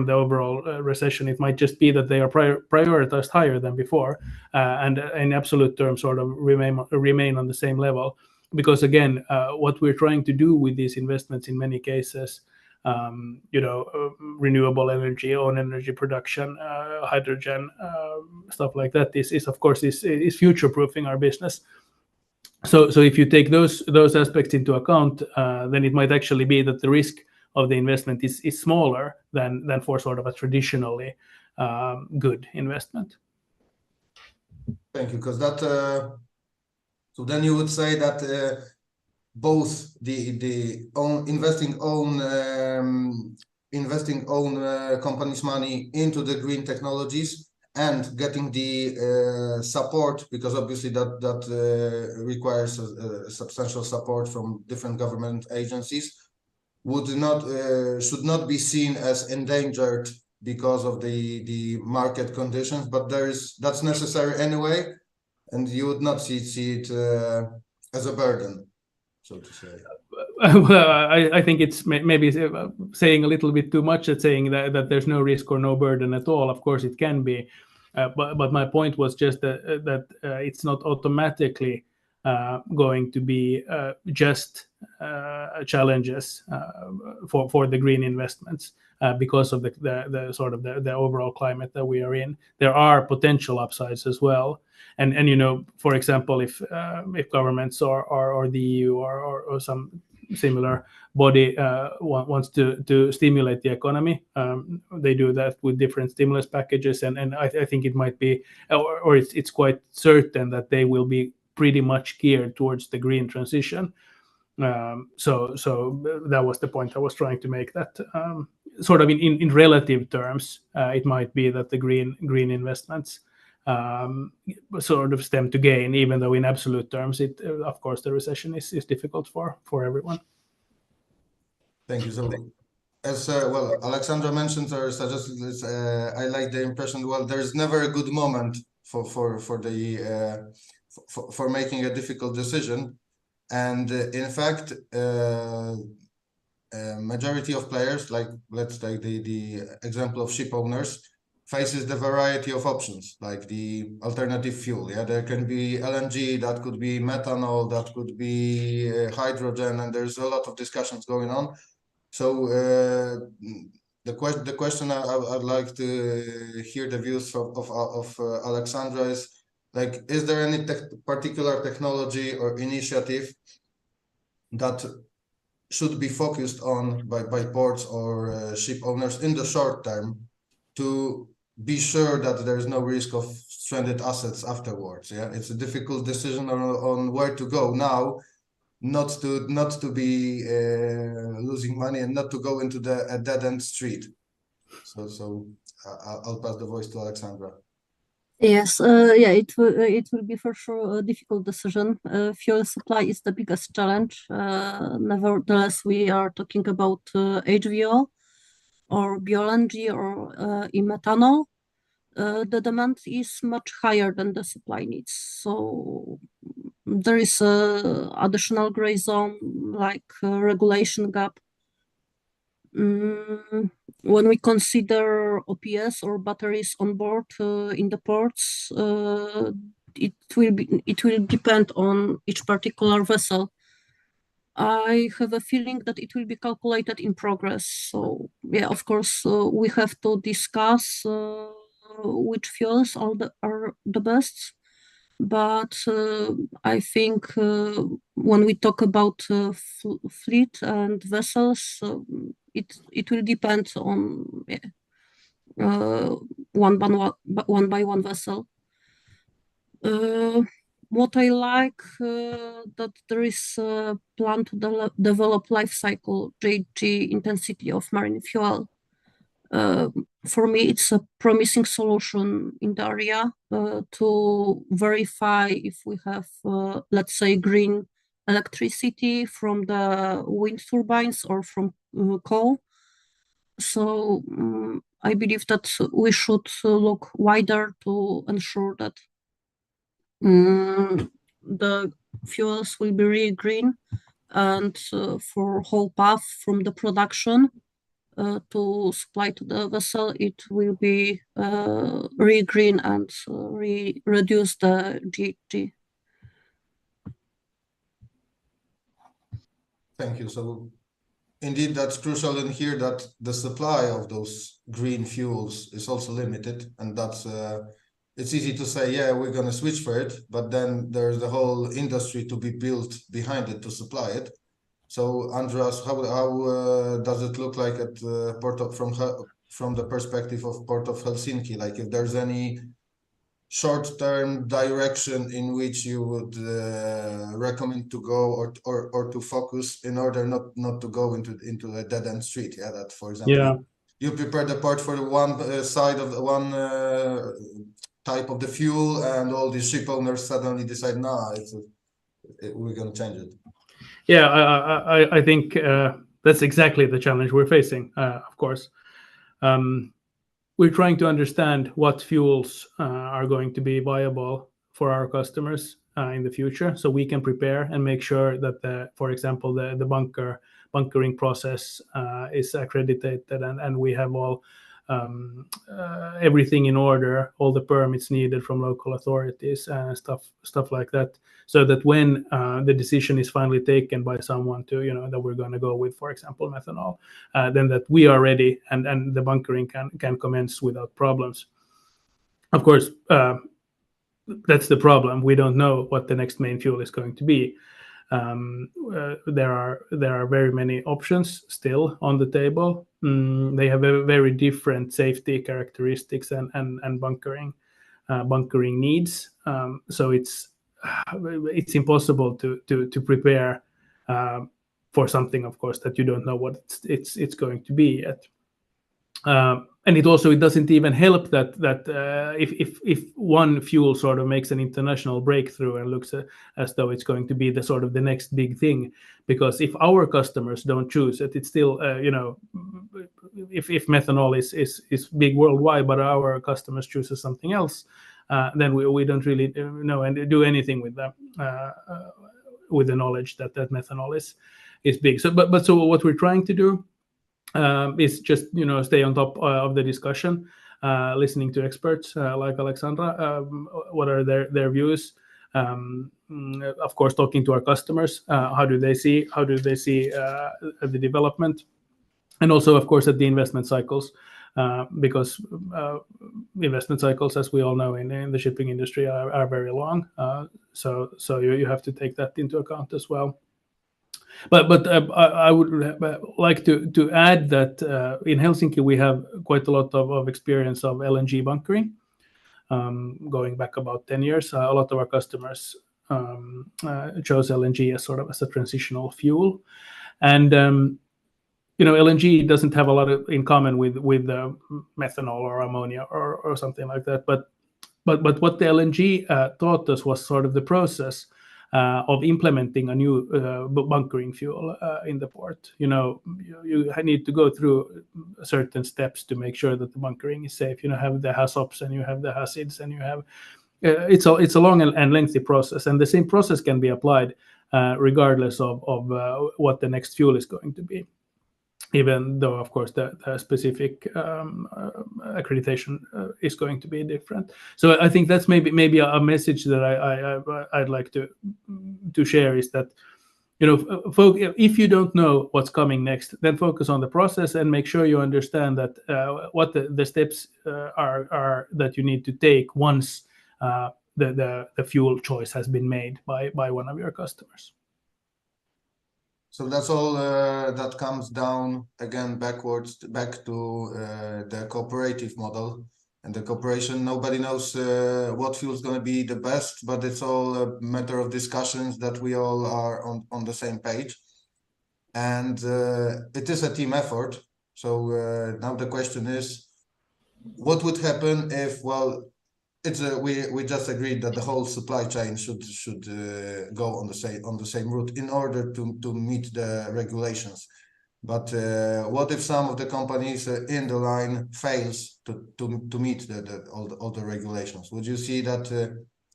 the overall recession. It might just be that they are prioritized higher than before, and in absolute terms sort of remain on the same level. Because again, what we're trying to do with these investments in many cases, renewable energy, own energy production, hydrogen, stuff like that, is of course is future-proofing our business. So if you take those aspects into account, then it might actually be that the risk of the investment is smaller than for sort of a traditionally good investment. Thank you, because that so then you would say that both the investing own companies' money into the green technologies and getting the support, because obviously that requires substantial support from different government agencies, should not be seen as endangered because of the market conditions, but that's necessary anyway, and you would not see it as a burden, so to say. Well, I think it's maybe saying a little bit too much at saying that there's no risk or no burden at all. Of course, it can be, but my point was just that it's not automatically going to be just challenges for the green investments because of the sort of the overall climate that we are in. There are potential upsides as well, and for example, if governments or the EU or some similar body wants to stimulate the economy, they do that with different stimulus packages, and I think it might be, or it's quite certain that they will be pretty much geared towards the green transition. So that was the point I was trying to make, that sort of in relative terms, it might be that the green investments sort of stem to gain, even though in absolute terms, of course, the recession is difficult for everyone. Thank you. So, as well, Alexandra mentioned or suggested this, I like the impression. Well, there's never a good moment for making a difficult decision, and in fact, majority of players, like let's take the example of ship owners, faces the variety of options, like the alternative fuel. Yeah, there can be LNG, that could be methanol, that could be hydrogen, and there's a lot of discussions going on. So the question I'd like to hear the views of Alexandra is, like, is there any particular technology or initiative that should be focused on by ports or ship owners in the short term to be sure that there is no risk of stranded assets afterwards? Yeah, it's a difficult decision on where to go now, not to be losing money and not to go into a dead end street. So I'll pass the voice to Alexandra. Yes, yeah, it will be for sure a difficult decision. Fuel supply is the biggest challenge. Nevertheless, we are talking about HVO or BioLNG or e-methanol. The demand is much higher than the supply needs. So there is a additional gray zone like regulation gap. When we consider OPS or batteries on board in the ports, it will depend on each particular vessel. I have a feeling that it will be calculated in progress. So yeah, of course, we have to discuss which fuels are the best. But I think when we talk about fleet and vessels, it will depend on one by one vessel. What I like that there is a plan to develop life cycle GHG intensity of marine fuel. For me, it's a promising solution in the area to verify if we have, let's say, green electricity from the wind turbines or from coal. So I believe that we should look wider to ensure that the fuels will be really green, and for whole path from the production to supply to the vessel, it will be really green and reduce the GHG. Thank you. So indeed, that's crucial in here that the supply of those green fuels is also limited, and that's it's easy to say, yeah, we're going to switch for it, but then there's the whole industry to be built behind it to supply it. So Andreas, how does it look like at from the perspective of Port of Helsinki? Like if there's any short-term direction in which you would recommend to go or to focus in order not to go into a dead-end street? Yeah, that for example, you prepare the port for one side of the one type of the fuel, and all these ship owners suddenly decide, nah, we're going to change it. Yeah, I think that's exactly the challenge we're facing, of course. We're trying to understand what fuels are going to be viable for our customers in the future, so we can prepare and make sure that, for example, the bunkering process is accredited, and we have all everything in order, all the permits needed from local authorities and stuff like that, so that when the decision is finally taken by someone to, that we're going to go with, for example, methanol, then that we are ready and the bunkering can commence without problems. Of course, that's the problem. We don't know what the next main fuel is going to be. There are very many options still on the table. They have a very different safety characteristics and bunkering needs. So it's impossible to prepare for something, of course, that you don't know what it's going to be yet. And it doesn't even help that if one fuel sort of makes an international breakthrough and looks as though it's going to be the sort of the next big thing, because if our customers don't choose it, it's still if methanol is big worldwide, but our customers chooses something else, then we don't really know and do anything with that with the knowledge that methanol is big. So what we're trying to do is just stay on top of the discussion, listening to experts like Alexandra, what are their views, of course talking to our customers, how do they see the development, and also of course at the investment cycles, because investment cycles, as we all know in the shipping industry, are very long, so you have to take that into account as well. But I would like to add that in Helsinki we have quite a lot of experience of LNG bunkering, going back about 10 years. A lot of our customers chose LNG as sort of as a transitional fuel, and LNG doesn't have a lot in common with methanol or ammonia or something like that. But what the LNG taught us was sort of the process of implementing a new bunkering fuel in the port. You need to go through certain steps to make sure that the bunkering is safe. Have the HAZOPs and you have the HACIDs and you have it's a long and lengthy process, and the same process can be applied regardless of what the next fuel is going to be, even though, of course, the specific accreditation is going to be different. So I think that's maybe a message that I'd like to share, is that if you don't know what's coming next, then focus on the process and make sure you understand that what the steps are that you need to take once the fuel choice has been made by one of your customers. So that's all that comes down again back to the cooperative model and the cooperation. Nobody knows what fuel is going to be the best, but it's all a matter of discussions that we all are on the same page. And it is a team effort. So now the question is, what would happen if, well, we just agreed that the whole supply chain should go on the same route in order to meet the regulations. But what if some of the companies in the line fails to meet all the regulations? Would you see that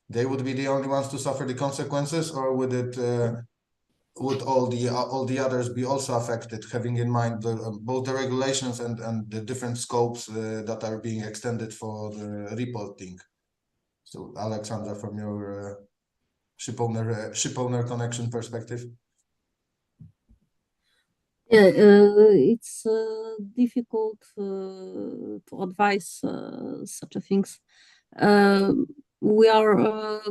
they would be the only ones to suffer the consequences, or would all the others be also affected, having in mind both the regulations and the different scopes that are being extended for the reporting? So, Alexandra, from your shipowner connection perspective. Yeah, it's difficult to advise such a things. We are,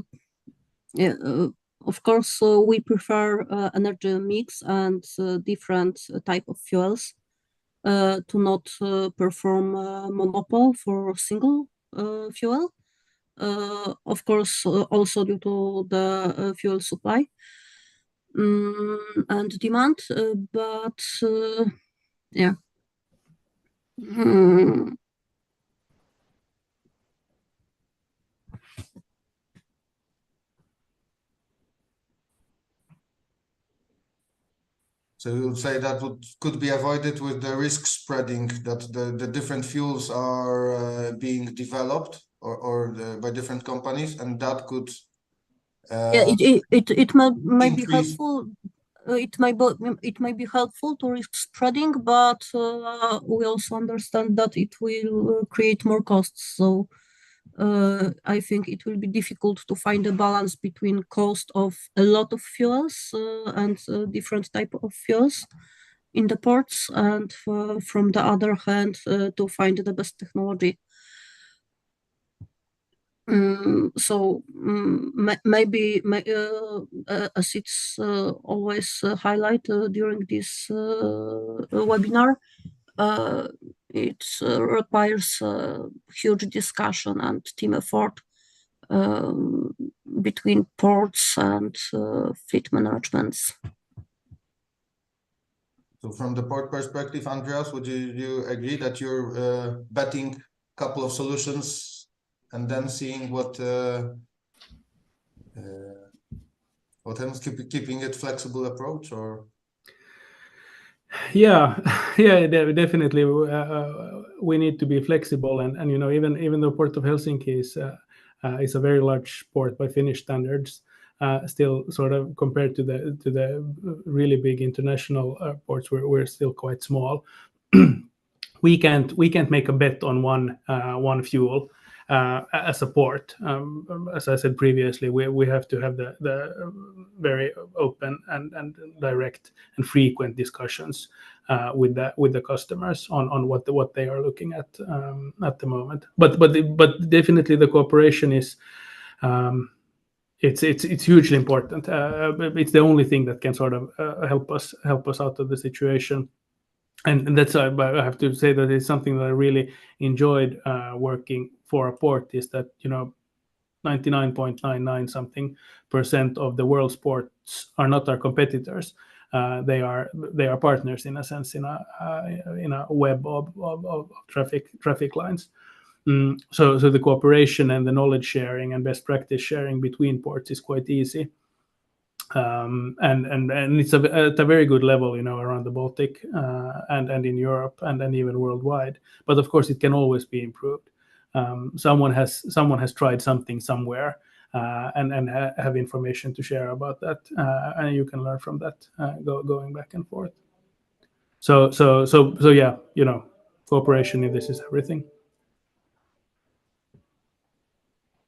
of course, we prefer energy mix and different type of fuels to not perform monopoly for single fuel. Of course, also due to the fuel supply and demand, but yeah. So you would say that could be avoided with the risk spreading, that the different fuels are being developed or by different companies, and that could it might be increase... helpful. It might be helpful to risk spreading, but we also understand that it will create more costs. So I think it will be difficult to find a balance between cost of a lot of fuels and different type of fuels in the ports, and from the other hand, to find the best technology. So maybe as it's always highlighted during this webinar, it requires huge discussion and team effort between ports and fleet managements. So from the port perspective, Andreas, would you agree that you're betting a couple of solutions and then seeing what happens, keeping it flexible approach, or? Yeah, definitely. We need to be flexible, and even though Port of Helsinki is a very large port by Finnish standards, still sort of compared to the really big international ports, we're still quite small. We can't make a bet on one fuel as a port. As I said previously, we have to have the very open and direct and frequent discussions with the customers on what they are looking at the moment. But definitely the cooperation is it's hugely important. It's the only thing that can sort of help us out of the situation. And that's I have to say that it's something that I really enjoyed working for a port, is that 99.99 something% of the world's ports are not our competitors. They are partners in a sense in a web of traffic lines. So the cooperation and the knowledge sharing and best practice sharing between ports is quite easy. And it's at a very good level, around the Baltic and in Europe and even worldwide. But of course, it can always be improved. Someone has tried something somewhere and have information to share about that, and you can learn from that, going back and forth. So yeah, cooperation in this is everything.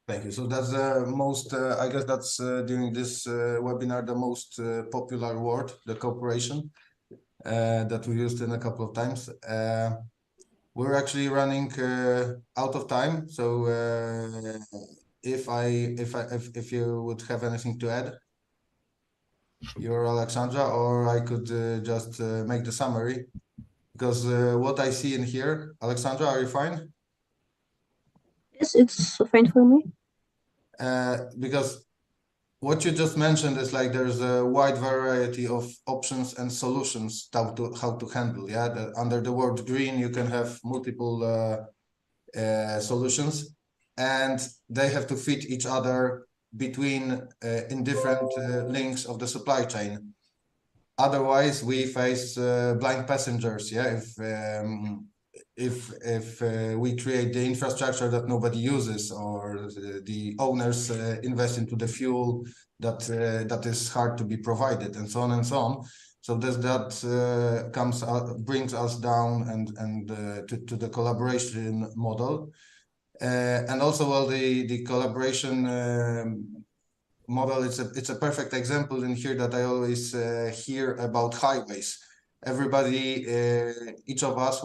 Thank you. So that's the most, I guess that's during this webinar, the most popular word, the cooperation, that we used in a couple of times. We're actually running out of time. So if you would have anything to add, you're Alexandra, or I could just make the summary, because what I see in here, Alexandra, are you fine? Yes, it's fine for me. Because what you just mentioned is like there's a wide variety of options and solutions how to handle. Yeah, under the word green, you can have multiple solutions, and they have to fit each other between in different links of the supply chain. Otherwise, we face blind passengers. Yeah, if we create the infrastructure that nobody uses, or the owners invest into the fuel that is hard to be provided, and so on and so on. So that brings us down and to the collaboration model, and also, well, the collaboration model. It's a perfect example in here that I always hear about highways. Everybody, each of us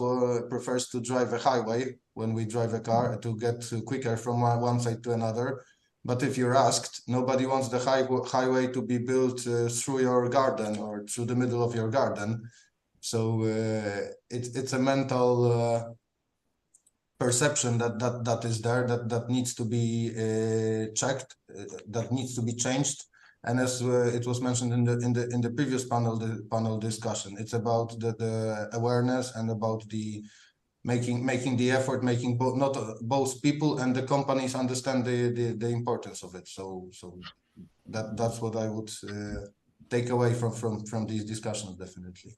prefers to drive a highway when we drive a car to get quicker from one side to another. But if you're asked, nobody wants the highway to be built through your garden or through the middle of your garden. So it's a mental perception that is there, that needs to be checked, that needs to be changed. And as it was mentioned in the previous panel discussion, it's about the awareness and about the making the effort, making both people and the companies understand the importance of it. So that's what I would take away from these discussions, definitely.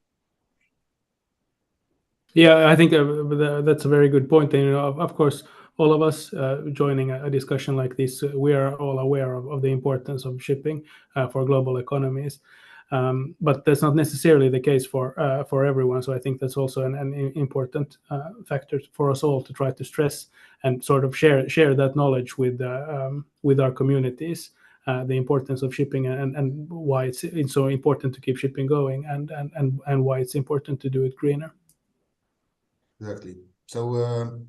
Yeah, I think that's a very good point. And of course, all of us joining a discussion like this, we are all aware of the importance of shipping for global economies. But that's not necessarily the case for everyone. So I think that's also an important factor for us all to try to stress and sort of share that knowledge with our communities, the importance of shipping and why it's so important to keep shipping going, and why it's important to do it greener. Exactly. So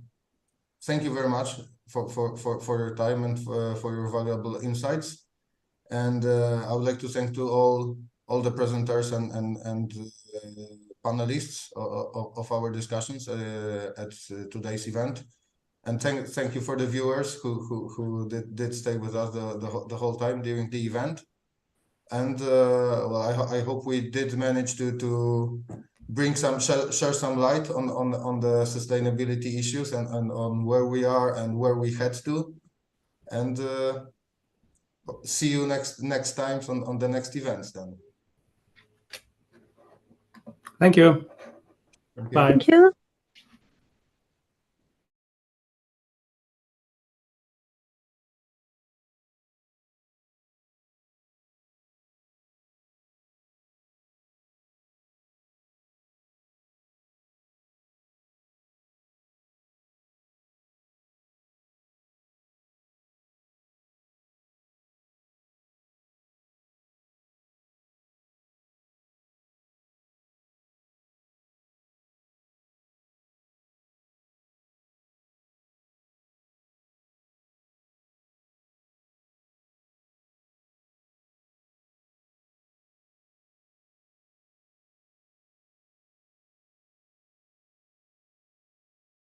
thank you very much for your time and for your valuable insights. And I would like to thank to all the presenters and panelists of our discussions at today's event. And thank you for the viewers who did stay with us the whole time during the event. And well, I hope we did manage to bring share some light on the sustainability issues and on where we are and where we head to. And see you next times on the next events then. Thank you. Thank you. Bye. Thank you.